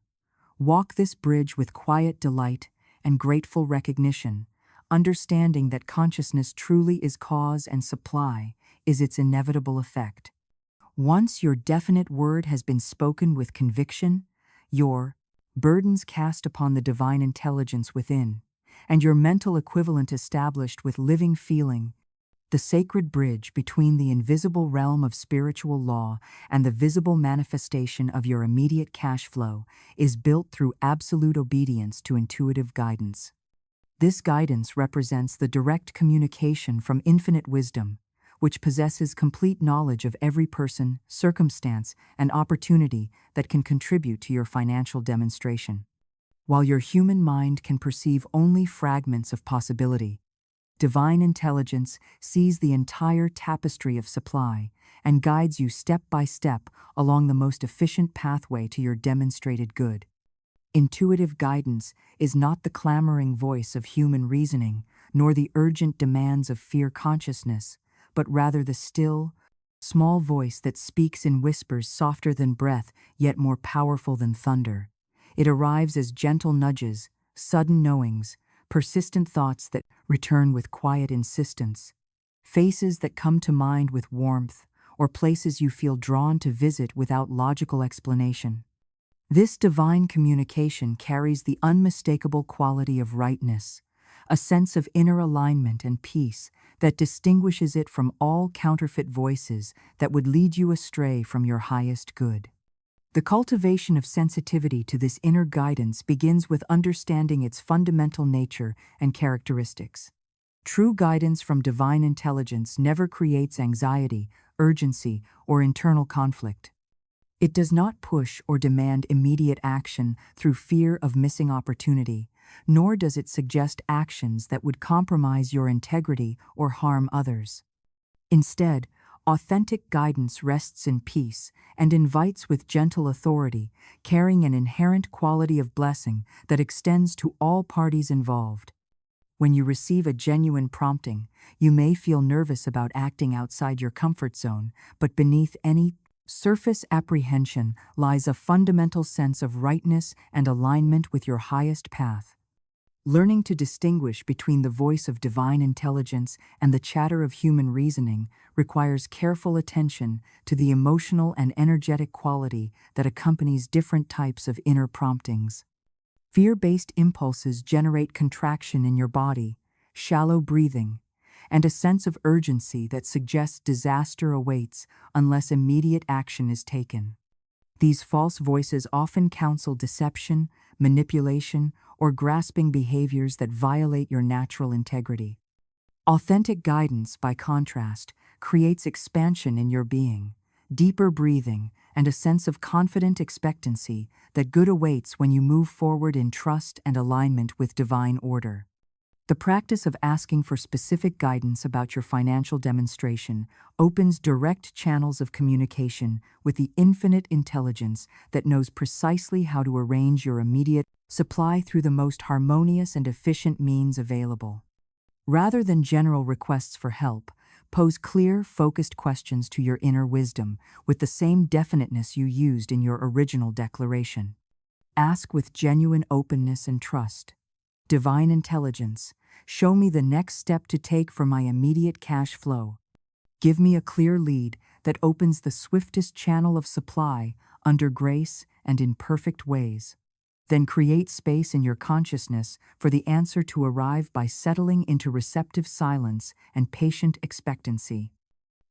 Walk this bridge with quiet delight and grateful recognition, understanding that consciousness truly is cause and supply is its inevitable effect. Once your definite word has been spoken with conviction, your burdens cast upon the divine intelligence within, and your mental equivalent established with living feeling, the sacred bridge between the invisible realm of spiritual law and the visible manifestation of your immediate cash flow is built through absolute obedience to intuitive guidance. This guidance represents the direct communication from infinite wisdom, which possesses complete knowledge of every person, circumstance, and opportunity that can contribute to your financial demonstration. While your human mind can perceive only fragments of possibility, divine intelligence sees the entire tapestry of supply and guides you step by step along the most efficient pathway to your demonstrated good. Intuitive guidance is not the clamoring voice of human reasoning, nor the urgent demands of fear consciousness, but rather the still, small voice that speaks in whispers softer than breath, yet more powerful than thunder. It arrives as gentle nudges, sudden knowings, persistent thoughts that return with quiet insistence, faces that come to mind with warmth, or places you feel drawn to visit without logical explanation. This divine communication carries the unmistakable quality of rightness, a sense of inner alignment and peace that distinguishes it from all counterfeit voices that would lead you astray from your highest good. The cultivation of sensitivity to this inner guidance begins with understanding its fundamental nature and characteristics. True guidance from divine intelligence never creates anxiety, urgency, or internal conflict. It does not push or demand immediate action through fear of missing opportunity, nor does it suggest actions that would compromise your integrity or harm others. Instead, authentic guidance rests in peace and invites with gentle authority, carrying an inherent quality of blessing that extends to all parties involved. When you receive a genuine prompting, you may feel nervous about acting outside your comfort zone, but beneath any surface apprehension lies a fundamental sense of rightness and alignment with your highest path. Learning to distinguish between the voice of divine intelligence and the chatter of human reasoning requires careful attention to the emotional and energetic quality that accompanies different types of inner promptings. Fear-based impulses generate contraction in your body, shallow breathing, and a sense of urgency that suggests disaster awaits unless immediate action is taken. These false voices often counsel deception, manipulation, or grasping behaviors that violate your natural integrity. Authentic guidance, by contrast, creates expansion in your being, deeper breathing, and a sense of confident expectancy that good awaits when you move forward in trust and alignment with divine order. The practice of asking for specific guidance about your financial demonstration opens direct channels of communication with the infinite intelligence that knows precisely how to arrange your immediate supply through the most harmonious and efficient means available. Rather than general requests for help, pose clear, focused questions to your inner wisdom with the same definiteness you used in your original declaration. Ask with genuine openness and trust. Divine intelligence, show me the next step to take for my immediate cash flow. Give me a clear lead that opens the swiftest channel of supply under grace and in perfect ways. Then create space in your consciousness for the answer to arrive by settling into receptive silence and patient expectancy.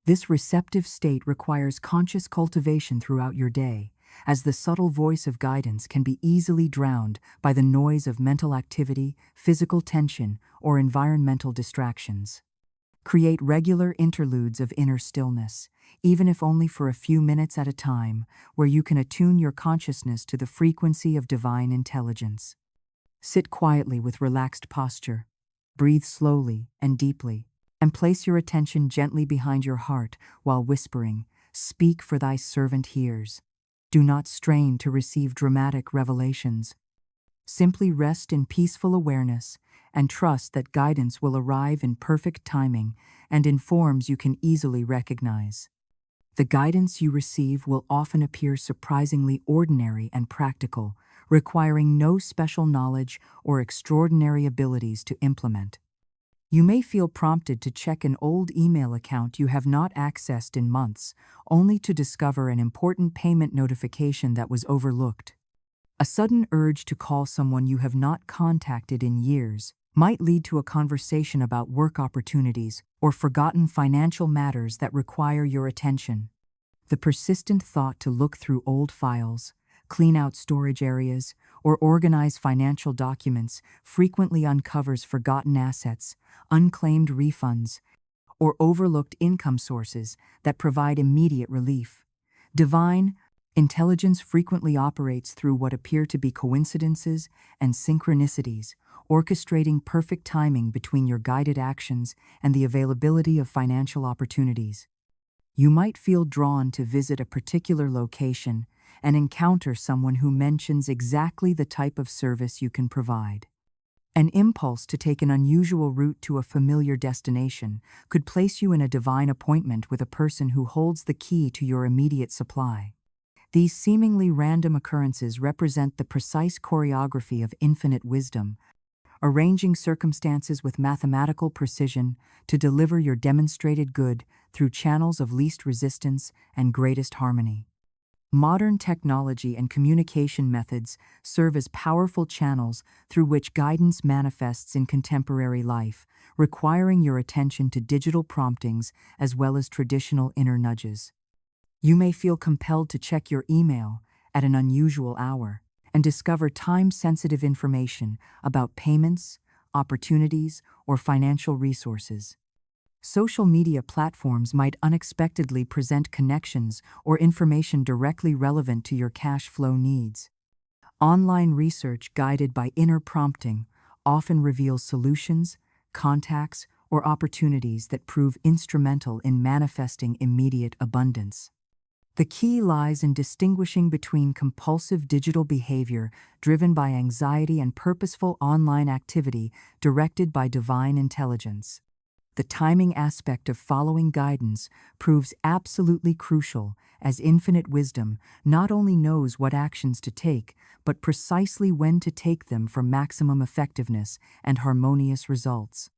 This receptive state requires conscious cultivation throughout your day, as the subtle voice of guidance can be easily drowned by the noise of mental activity, physical tension, or environmental distractions. Create regular interludes of inner stillness, even if only for a few minutes at a time, where you can attune your consciousness to the frequency of divine intelligence. Sit quietly with relaxed posture, breathe slowly and deeply, and place your attention gently behind your heart while whispering, "Speak, for thy servant hears." Do not strain to receive dramatic revelations. Simply rest in peaceful awareness and trust that guidance will arrive in perfect timing and in forms you can easily recognize. The guidance you receive will often appear surprisingly ordinary and practical, requiring no special knowledge or extraordinary abilities to implement. You may feel prompted to check an old email account you have not accessed in months, only to discover an important payment notification that was overlooked. A sudden urge to call someone you have not contacted in years might lead to a conversation about work opportunities or forgotten financial matters that require your attention. The persistent thought to look through old files, clean out storage areas, or organize financial documents frequently uncovers forgotten assets, unclaimed refunds, or overlooked income sources that provide immediate relief. Divine intelligence frequently operates through what appear to be coincidences and synchronicities, orchestrating perfect timing between your guided actions and the availability of financial opportunities. You might feel drawn to visit a particular location and encounter someone who mentions exactly the type of service you can provide. An impulse to take an unusual route to a familiar destination could place you in a divine appointment with a person who holds the key to your immediate supply. These seemingly random occurrences represent the precise choreography of infinite wisdom, arranging circumstances with mathematical precision to deliver your demonstrated good through channels of least resistance and greatest harmony. Modern technology and communication methods serve as powerful channels through which guidance manifests in contemporary life, requiring your attention to digital promptings as well as traditional inner nudges. You may feel compelled to check your email at an unusual hour and discover time-sensitive information about payments, opportunities, or financial resources. Social media platforms might unexpectedly present connections or information directly relevant to your cash flow needs. Online research guided by inner prompting often reveals solutions, contacts, or opportunities that prove instrumental in manifesting immediate abundance. The key lies in distinguishing between compulsive digital behavior driven by anxiety and purposeful online activity directed by divine intelligence. The timing aspect of following guidance proves absolutely crucial, as infinite wisdom not only knows what actions to take, but precisely when to take them for maximum effectiveness and harmonious results.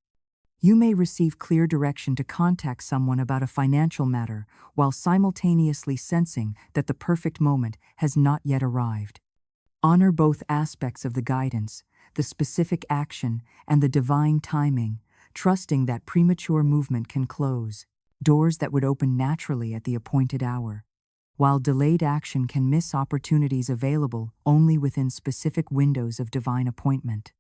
You may receive clear direction to contact someone about a financial matter while simultaneously sensing that the perfect moment has not yet arrived. Honor both aspects of the guidance, the specific action and the divine timing, trusting that premature movement can close doors that would open naturally at the appointed hour, while delayed action can miss opportunities available only within specific windows of divine appointment.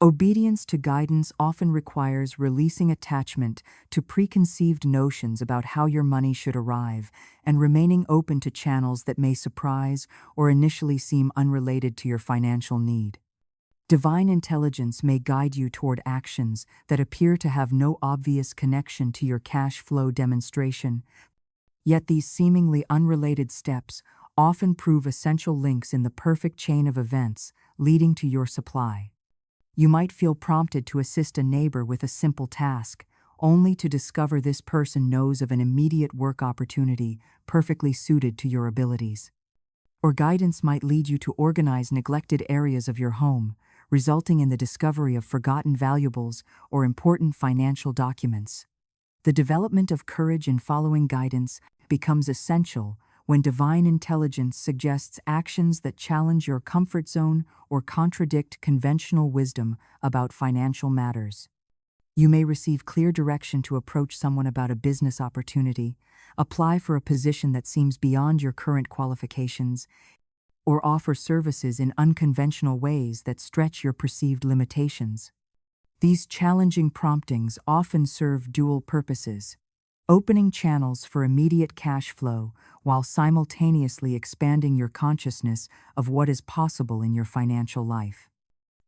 Obedience to guidance often requires releasing attachment to preconceived notions about how your money should arrive and remaining open to channels that may surprise or initially seem unrelated to your financial need. Divine intelligence may guide you toward actions that appear to have no obvious connection to your cash flow demonstration, yet these seemingly unrelated steps often prove essential links in the perfect chain of events leading to your supply. You might feel prompted to assist a neighbor with a simple task, only to discover this person knows of an immediate work opportunity perfectly suited to your abilities. Or guidance might lead you to organize neglected areas of your home, resulting in the discovery of forgotten valuables or important financial documents. The development of courage in following guidance becomes essential when divine intelligence suggests actions that challenge your comfort zone or contradict conventional wisdom about financial matters. You may receive clear direction to approach someone about a business opportunity, apply for a position that seems beyond your current qualifications, or offer services in unconventional ways that stretch your perceived limitations. These challenging promptings often serve dual purposes: opening channels for immediate cash flow while simultaneously expanding your consciousness of what is possible in your financial life.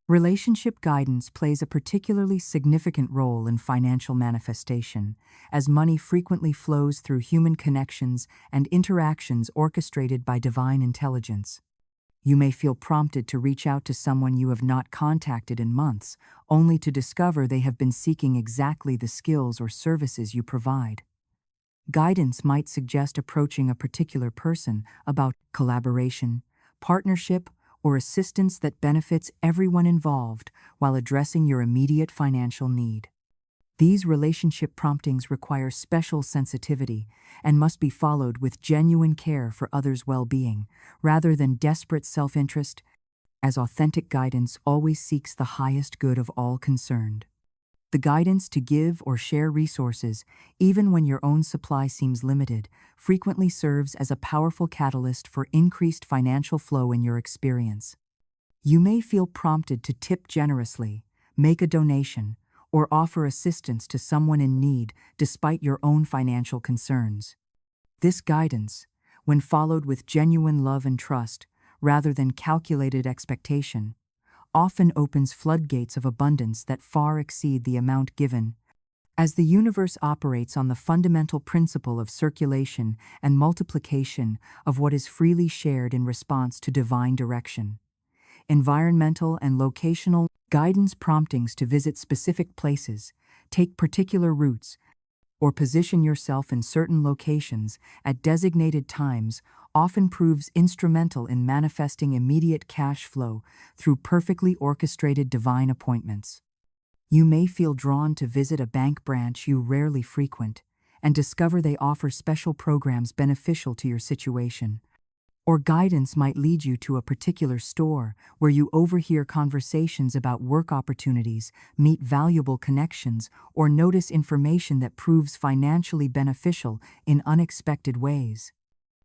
Relationship guidance plays a particularly significant role in financial manifestation, as money frequently flows through human connections and interactions orchestrated by divine intelligence. You may feel prompted to reach out to someone you have not contacted in months, only to discover they have been seeking exactly the skills or services you provide. Guidance might suggest approaching a particular person about collaboration, partnership, or assistance that benefits everyone involved while addressing your immediate financial need. These relationship promptings require special sensitivity and must be followed with genuine care for others' well-being, rather than desperate self-interest, as authentic guidance always seeks the highest good of all concerned. The guidance to give or share resources, even when your own supply seems limited, frequently serves as a powerful catalyst for increased financial flow in your experience. You may feel prompted to tip generously, make a donation, or offer assistance to someone in need despite your own financial concerns. This guidance, when followed with genuine love and trust, rather than calculated expectation, often opens floodgates of abundance that far exceed the amount given. As the universe operates on the fundamental principle of circulation and multiplication of what is freely shared in response to divine direction, environmental and locational guidance promptings to visit specific places, take particular routes, or position yourself in certain locations at designated times often proves instrumental in manifesting immediate cash flow through perfectly orchestrated divine appointments. You may feel drawn to visit a bank branch you rarely frequent and discover they offer special programs beneficial to your situation. Or guidance might lead you to a particular store where you overhear conversations about work opportunities, meet valuable connections, or notice information that proves financially beneficial in unexpected ways.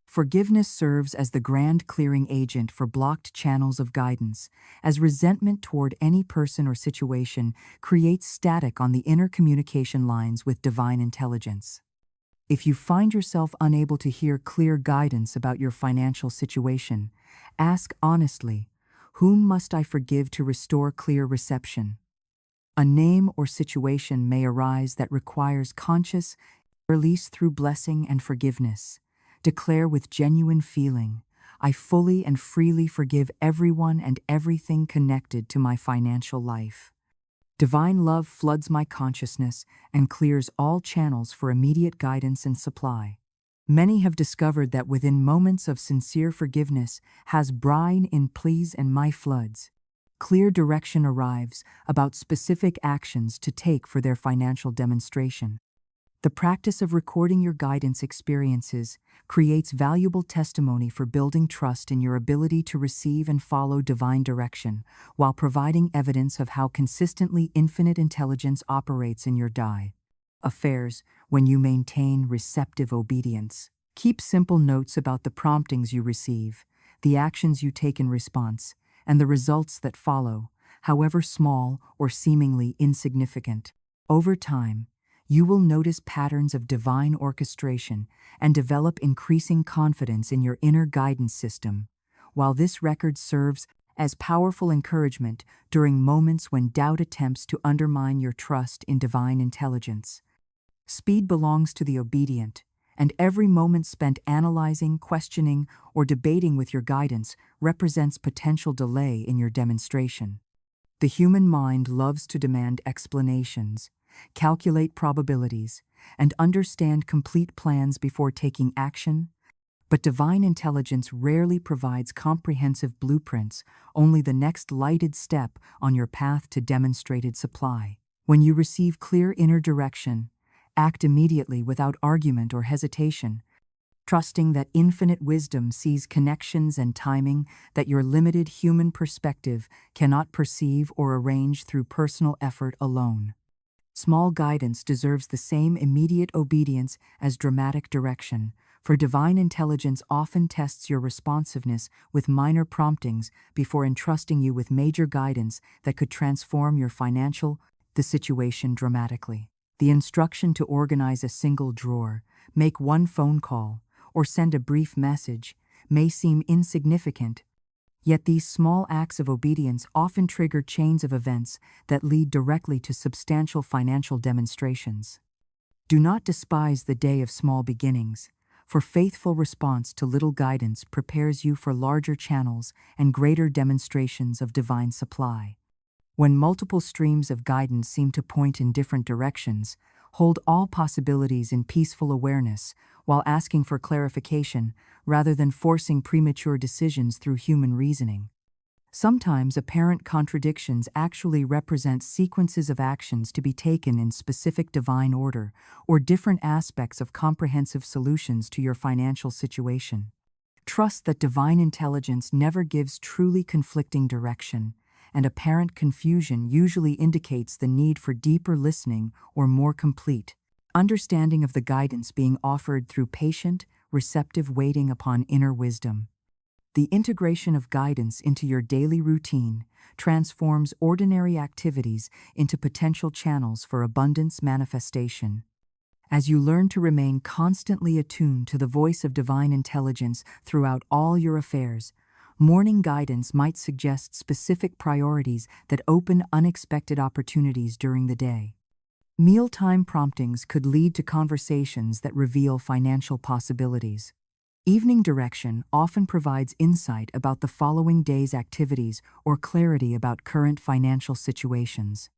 Forgiveness serves as the grand clearing agent for blocked channels of guidance, as resentment toward any person or situation creates static on the inner communication lines with divine intelligence. If you find yourself unable to hear clear guidance about your financial situation, ask honestly, whom must I forgive to restore clear reception? A name or situation may arise that requires conscious release through blessing and forgiveness. Declare with genuine feeling, I fully and freely forgive everyone and everything connected to my financial life. Divine love floods my consciousness and clears all channels for immediate guidance and supply. Many have discovered that within moments of sincere forgiveness has brine in pleas and my floods. Clear direction arrives about specific actions to take for their financial demonstration. The practice of recording your guidance experiences creates valuable testimony for building trust in your ability to receive and follow divine direction, while providing evidence of how consistently infinite intelligence operates in your affairs when you maintain receptive obedience. Keep simple notes about the promptings you receive, the actions you take in response, and the results that follow, however small or seemingly insignificant. Over time, you will notice patterns of divine orchestration and develop increasing confidence in your inner guidance system, while this record serves as powerful encouragement during moments when doubt attempts to undermine your trust in divine intelligence. Speed belongs to the obedient, and every moment spent analyzing, questioning, or debating with your guidance represents potential delay in your demonstration. The human mind loves to demand explanations, calculate probabilities, and understand complete plans before taking action, but divine intelligence rarely provides comprehensive blueprints, only the next lighted step on your path to demonstrated supply. When you receive clear inner direction, act immediately without argument or hesitation, trusting that infinite wisdom sees connections and timing that your limited human perspective cannot perceive or arrange through personal effort alone. Small guidance deserves the same immediate obedience as dramatic direction, for divine intelligence often tests your responsiveness with minor promptings before entrusting you with major guidance that could transform your the situation dramatically. The instruction to organize a single drawer, make one phone call, or send a brief message may seem insignificant, yet these small acts of obedience often trigger chains of events that lead directly to substantial financial demonstrations. Do not despise the day of small beginnings, for faithful response to little guidance prepares you for larger channels and greater demonstrations of divine supply. When multiple streams of guidance seem to point in different directions, hold all possibilities in peaceful awareness while asking for clarification rather than forcing premature decisions through human reasoning. Sometimes apparent contradictions actually represent sequences of actions to be taken in specific divine order, or different aspects of comprehensive solutions to your financial situation. Trust that divine intelligence never gives truly conflicting direction, and apparent confusion usually indicates the need for deeper listening or more complete understanding of the guidance being offered through patient, receptive waiting upon inner wisdom. The integration of guidance into your daily routine transforms ordinary activities into potential channels for abundance manifestation. As you learn to remain constantly attuned to the voice of divine intelligence throughout all your affairs, morning guidance might suggest specific priorities that open unexpected opportunities during the day. Mealtime promptings could lead to conversations that reveal financial possibilities. Evening direction often provides insight about the following day's activities or clarity about current financial situations.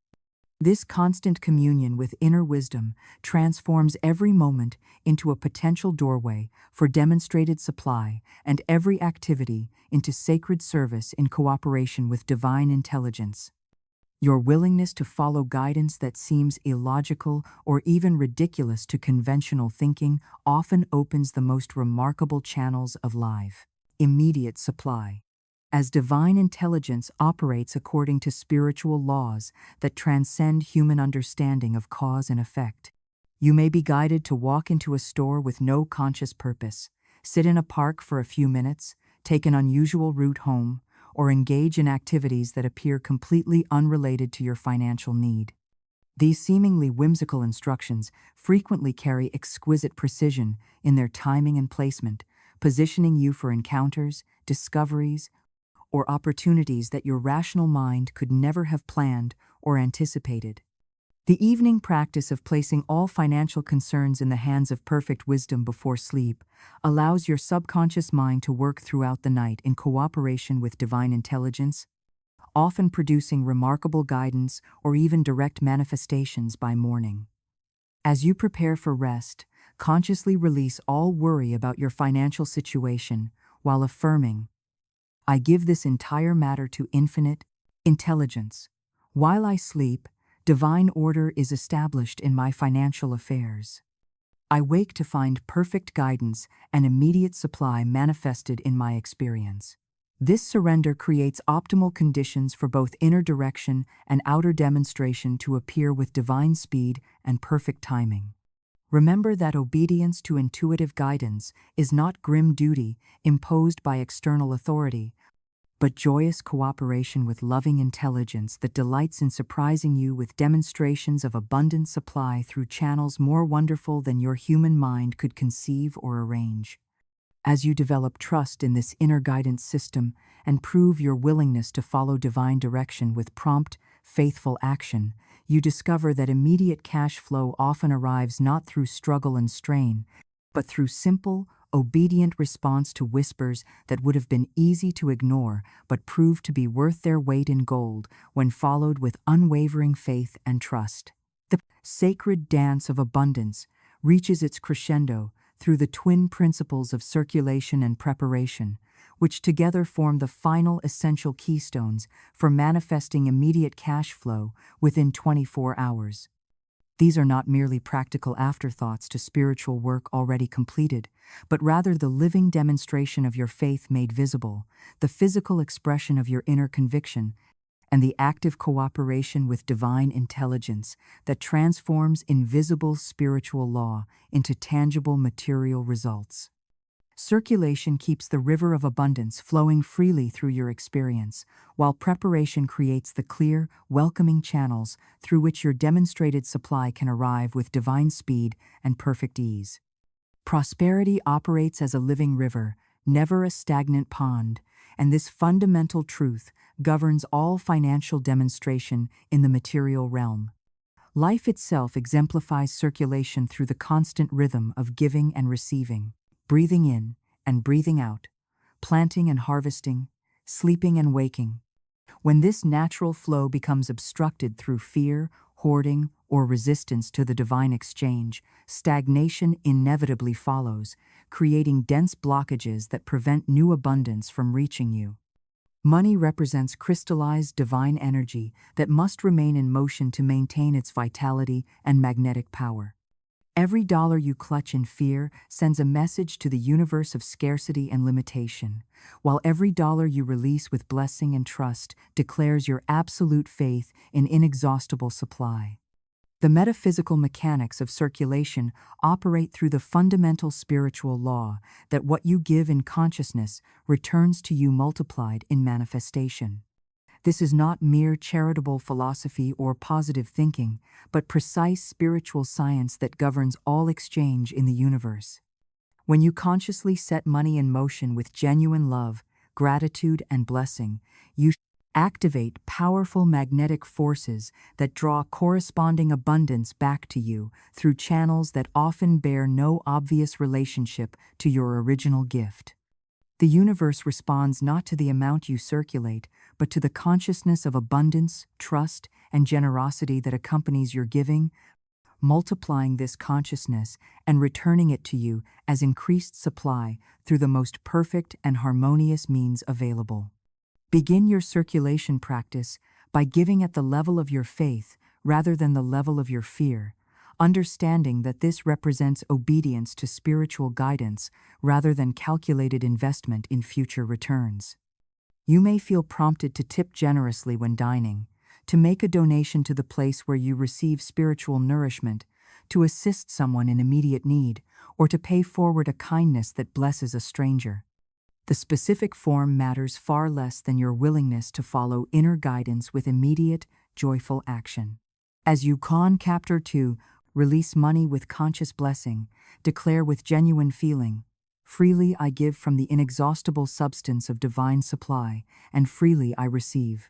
This constant communion with inner wisdom transforms every moment into a potential doorway for demonstrated supply and every activity into sacred service in cooperation with divine intelligence. Your willingness to follow guidance that seems illogical or even ridiculous to conventional thinking often opens the most remarkable channels of life. Immediate supply. As divine intelligence operates according to spiritual laws that transcend human understanding of cause and effect, you may be guided to walk into a store with no conscious purpose, sit in a park for a few minutes, take an unusual route home, or engage in activities that appear completely unrelated to your financial need. These seemingly whimsical instructions frequently carry exquisite precision in their timing and placement, positioning you for encounters, discoveries, or opportunities that your rational mind could never have planned or anticipated. The evening practice of placing all financial concerns in the hands of perfect wisdom before sleep allows your subconscious mind to work throughout the night in cooperation with divine intelligence, often producing remarkable guidance or even direct manifestations by morning. As you prepare for rest, consciously release all worry about your financial situation while affirming, "I give this entire matter to infinite intelligence. While I sleep, divine order is established in my financial affairs. I wake to find perfect guidance and immediate supply manifested in my experience." This surrender creates optimal conditions for both inner direction and outer demonstration to appear with divine speed and perfect timing. Remember that obedience to intuitive guidance is not grim duty imposed by external authority, but joyous cooperation with loving intelligence that delights in surprising you with demonstrations of abundant supply through channels more wonderful than your human mind could conceive or arrange. As you develop trust in this inner guidance system and prove your willingness to follow divine direction with prompt, faithful action, you discover that immediate cash flow often arrives not through struggle and strain, but through simple, obedient response to whispers that would have been easy to ignore but proved to be worth their weight in gold when followed with unwavering faith and trust. The sacred dance of abundance reaches its crescendo through the twin principles of circulation and preparation, which together form the final essential keystones for manifesting immediate cash flow within 24 hours. These are not merely practical afterthoughts to spiritual work already completed, but rather the living demonstration of your faith made visible, the physical expression of your inner conviction, and the active cooperation with divine intelligence that transforms invisible spiritual law into tangible material results. Circulation keeps the river of abundance flowing freely through your experience, while preparation creates the clear, welcoming channels through which your demonstrated supply can arrive with divine speed and perfect ease. Prosperity operates as a living river, never a stagnant pond, and this fundamental truth governs all financial demonstration in the material realm. Life itself exemplifies circulation through the constant rhythm of giving and receiving, breathing in and breathing out, planting and harvesting, sleeping and waking. When this natural flow becomes obstructed through fear, hoarding, or resistance to the divine exchange, stagnation inevitably follows, creating dense blockages that prevent new abundance from reaching you. Money represents crystallized divine energy that must remain in motion to maintain its vitality and magnetic power. Every dollar you clutch in fear sends a message to the universe of scarcity and limitation, while every dollar you release with blessing and trust declares your absolute faith in inexhaustible supply. The metaphysical mechanics of circulation operate through the fundamental spiritual law that what you give in consciousness returns to you multiplied in manifestation. This is not mere charitable philosophy or positive thinking, but precise spiritual science that governs all exchange in the universe. When you consciously set money in motion with genuine love, gratitude, and blessing, you activate powerful magnetic forces that draw corresponding abundance back to you through channels that often bear no obvious relationship to your original gift. The universe responds not to the amount you circulate, but to the consciousness of abundance, trust, and generosity that accompanies your giving, multiplying this consciousness and returning it to you as increased supply through the most perfect and harmonious means available. Begin your circulation practice by giving at the level of your faith rather than the level of your fear, understanding that this represents obedience to spiritual guidance rather than calculated investment in future returns. You may feel prompted to tip generously when dining, to make a donation to the place where you receive spiritual nourishment, to assist someone in immediate need, or to pay forward a kindness that blesses a stranger. The specific form matters far less than your willingness to follow inner guidance with immediate, joyful action. As you chapter 2, release money with conscious blessing, declare with genuine feeling, freely I give from the inexhaustible substance of divine supply, and freely I receive.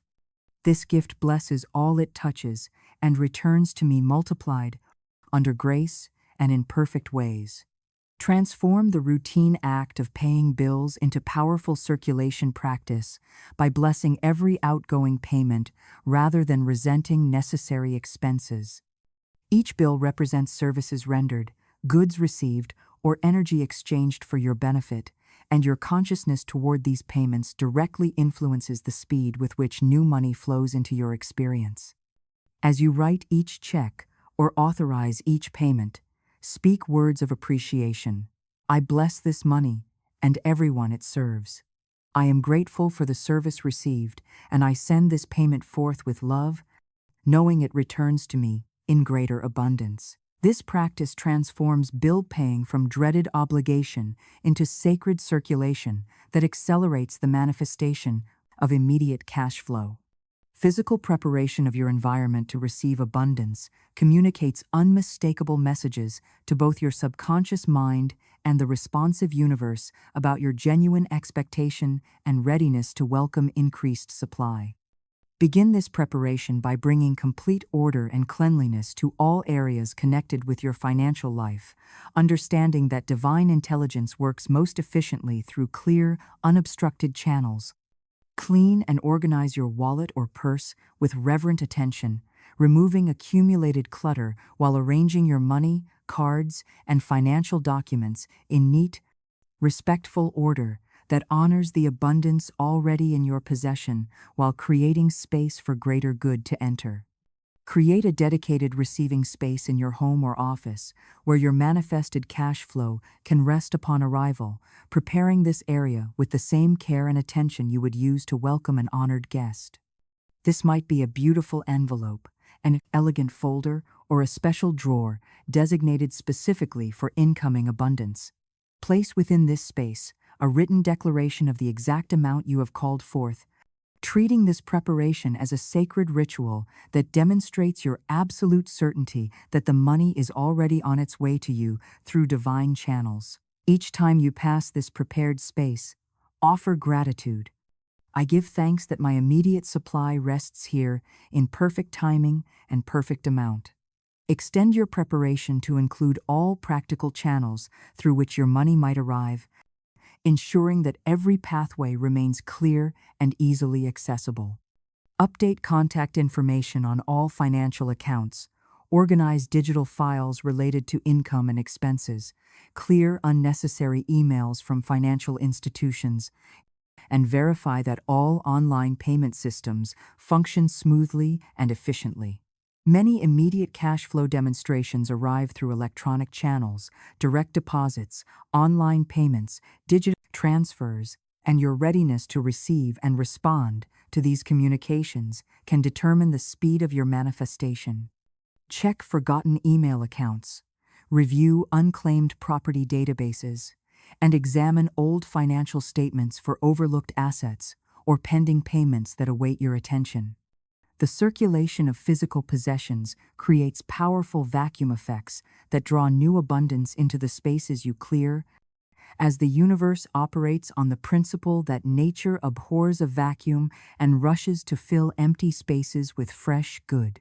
This gift blesses all it touches and returns to me multiplied, under grace and in perfect ways. Transform the routine act of paying bills into powerful circulation practice by blessing every outgoing payment rather than resenting necessary expenses. Each bill represents services rendered, goods received, or energy exchanged for your benefit, and your consciousness toward these payments directly influences the speed with which new money flows into your experience. As you write each check or authorize each payment, speak words of appreciation. I bless this money and everyone it serves. I am grateful for the service received, and I send this payment forth with love, knowing it returns to me in greater abundance. This practice transforms bill paying from dreaded obligation into sacred circulation that accelerates the manifestation of immediate cash flow. Physical preparation of your environment to receive abundance communicates unmistakable messages to both your subconscious mind and the responsive universe about your genuine expectation and readiness to welcome increased supply. Begin this preparation by bringing complete order and cleanliness to all areas connected with your financial life, understanding that divine intelligence works most efficiently through clear, unobstructed channels. Clean and organize your wallet or purse with reverent attention, removing accumulated clutter while arranging your money, cards, and financial documents in neat, respectful order that honors the abundance already in your possession while creating space for greater good to enter. Create a dedicated receiving space in your home or office where your manifested cash flow can rest upon arrival, preparing this area with the same care and attention you would use to welcome an honored guest. This might be a beautiful envelope, an elegant folder, or a special drawer designated specifically for incoming abundance. Place within this space a written declaration of the exact amount you have called forth, treating this preparation as a sacred ritual that demonstrates your absolute certainty that the money is already on its way to you through divine channels. Each time you pass this prepared space, offer gratitude. I give thanks that my immediate supply rests here in perfect timing and perfect amount. Extend your preparation to include all practical channels through which your money might arrive, ensuring that every pathway remains clear and easily accessible. Update contact information on all financial accounts. Organize digital files related to income and expenses. Clear unnecessary emails from financial institutions. and verify that all online payment systems function smoothly and efficiently. Many immediate cash flow demonstrations arrive through electronic channels, direct deposits, online payments, digital transfers, and your readiness to receive and respond to these communications can determine the speed of your manifestation. Check forgotten email accounts, review unclaimed property databases, and examine old financial statements for overlooked assets or pending payments that await your attention. The circulation of physical possessions creates powerful vacuum effects that draw new abundance into the spaces you clear, as the universe operates on the principle that nature abhors a vacuum and rushes to fill empty spaces with fresh good.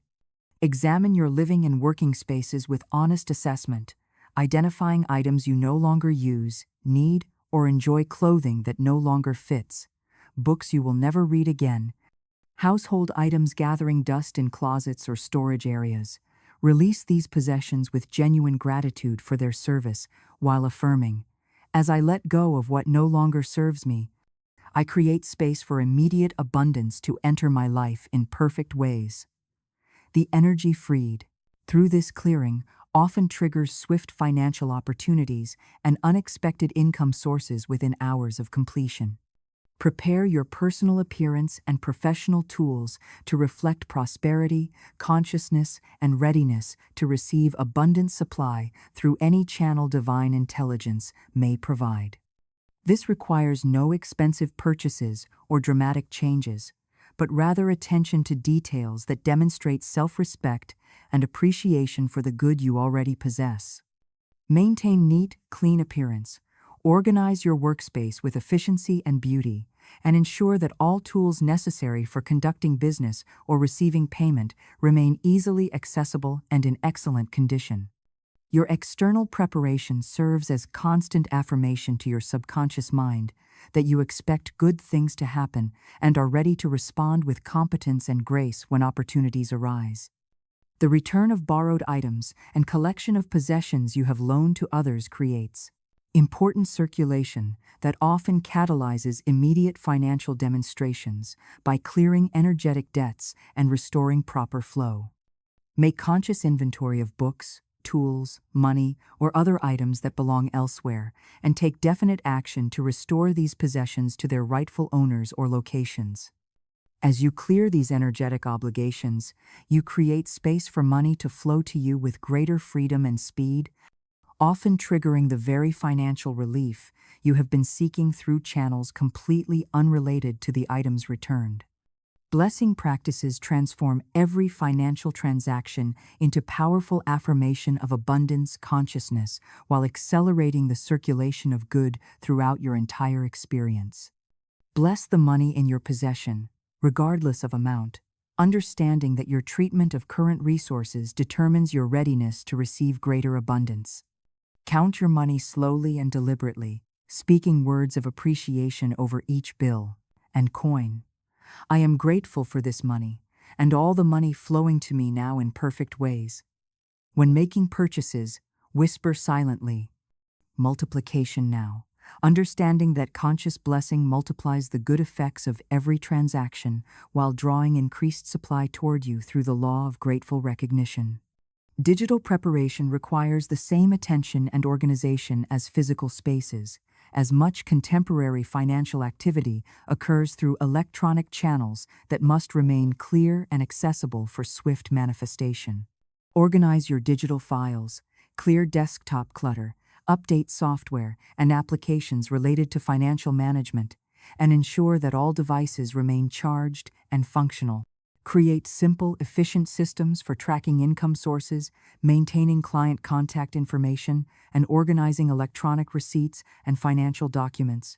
Examine your living and working spaces with honest assessment, identifying items you no longer use, need, or enjoy, clothing that no longer fits, books you will never read again, household items gathering dust in closets or storage areas. Release these possessions with genuine gratitude for their service while affirming, "As I let go of what no longer serves me, I create space for immediate abundance to enter my life in perfect ways." The energy freed through this clearing often triggers swift financial opportunities and unexpected income sources within hours of completion. Prepare your personal appearance and professional tools to reflect prosperity, consciousness, and readiness to receive abundant supply through any channel divine intelligence may provide. This requires no expensive purchases or dramatic changes, but rather attention to details that demonstrate self-respect and appreciation for the good you already possess. Maintain neat, clean appearance. Organize your workspace with efficiency and beauty, and ensure that all tools necessary for conducting business or receiving payment remain easily accessible and in excellent condition. Your external preparation serves as constant affirmation to your subconscious mind that you expect good things to happen and are ready to respond with competence and grace when opportunities arise. The return of borrowed items and collection of possessions you have loaned to others creates important circulation that often catalyzes immediate financial demonstrations by clearing energetic debts and restoring proper flow. Make conscious inventory of books, tools, money, or other items that belong elsewhere, and take definite action to restore these possessions to their rightful owners or locations. As you clear these energetic obligations, you create space for money to flow to you with greater freedom and speed, often triggering the very financial relief you have been seeking through channels completely unrelated to the items returned. Blessing practices transform every financial transaction into powerful affirmation of abundance consciousness while accelerating the circulation of good throughout your entire experience. Bless the money in your possession, regardless of amount, understanding that your treatment of current resources determines your readiness to receive greater abundance. Count your money slowly and deliberately, speaking words of appreciation over each bill and coin. "I am grateful for this money, and all the money flowing to me now in perfect ways." When making purchases, whisper silently, "Multiplication now," understanding that conscious blessing multiplies the good effects of every transaction while drawing increased supply toward you through the law of grateful recognition. Digital preparation requires the same attention and organization as physical spaces, as much contemporary financial activity occurs through electronic channels that must remain clear and accessible for swift manifestation. Organize your digital files, clear desktop clutter, update software and applications related to financial management, and ensure that all devices remain charged and functional. Create simple, efficient systems for tracking income sources, maintaining client contact information, and organizing electronic receipts and financial documents.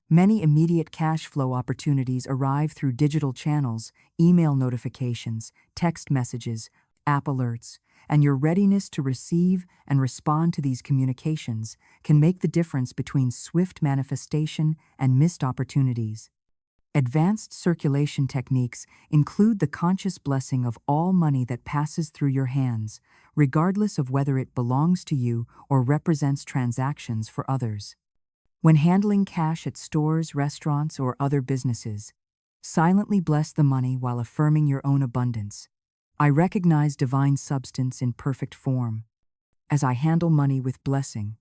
Many immediate cash flow opportunities arrive through digital channels, email notifications, text messages, app alerts, and your readiness to receive and respond to these communications can make the difference between swift manifestation and missed opportunities. Advanced circulation techniques include the conscious blessing of all money that passes through your hands, regardless of whether it belongs to you or represents transactions for others. When handling cash at stores, restaurants, or other businesses, silently bless the money while affirming your own abundance. I recognize divine substance in perfect form. As I handle money with blessing,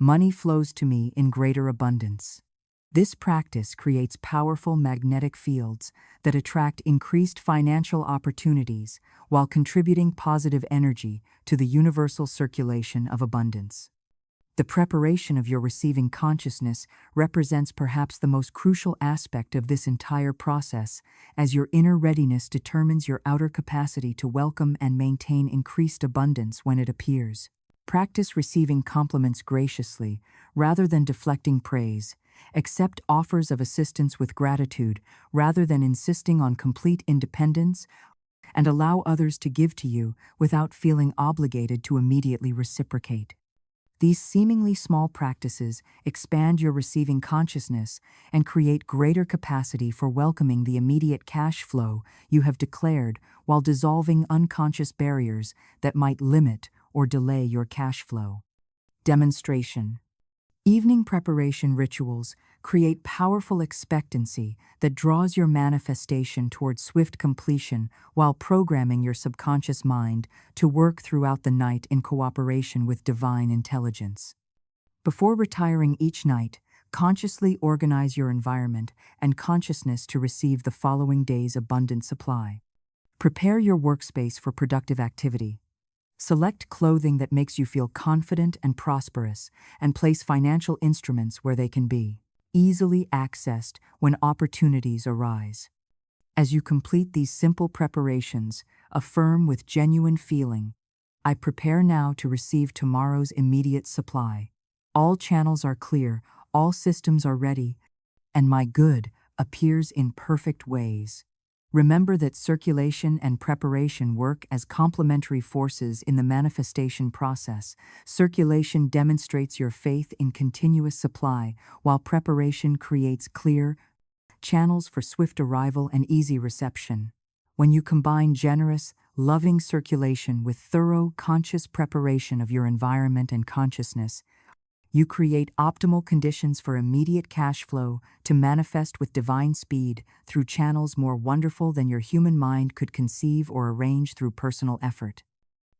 money flows to me in greater abundance. This practice creates powerful magnetic fields that attract increased financial opportunities while contributing positive energy to the universal circulation of abundance. The preparation of your receiving consciousness represents perhaps the most crucial aspect of this entire process, as your inner readiness determines your outer capacity to welcome and maintain increased abundance when it appears. Practice receiving compliments graciously, rather than deflecting praise. Accept offers of assistance with gratitude, rather than insisting on complete independence, and allow others to give to you without feeling obligated to immediately reciprocate. These seemingly small practices expand your receiving consciousness and create greater capacity for welcoming the immediate cash flow you have declared, while dissolving unconscious barriers that might limit or delay your cash flow. Demonstration. Evening preparation rituals create powerful expectancy that draws your manifestation toward swift completion while programming your subconscious mind to work throughout the night in cooperation with divine intelligence. Before retiring each night, consciously organize your environment and consciousness to receive the following day's abundant supply. Prepare your workspace for productive activity. Select clothing that makes you feel confident and prosperous, and place financial instruments where they can be easily accessed when opportunities arise. As you complete these simple preparations, affirm with genuine feeling, I prepare now to receive tomorrow's immediate supply. All channels are clear, all systems are ready, and my good appears in perfect ways. Remember that circulation and preparation work as complementary forces in the manifestation process. Circulation demonstrates your faith in continuous supply, while preparation creates clear channels for swift arrival and easy reception. When you combine generous, loving circulation with thorough, conscious preparation of your environment and consciousness, you create optimal conditions for immediate cash flow to manifest with divine speed through channels more wonderful than your human mind could conceive or arrange through personal effort.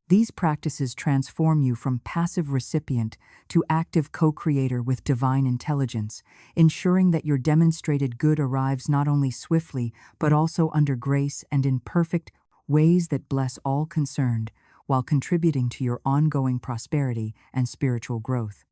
These practices transform you from passive recipient to active co-creator with divine intelligence, ensuring that your demonstrated good arrives not only swiftly but also under grace and in perfect ways that bless all concerned, while contributing to your ongoing prosperity and spiritual growth.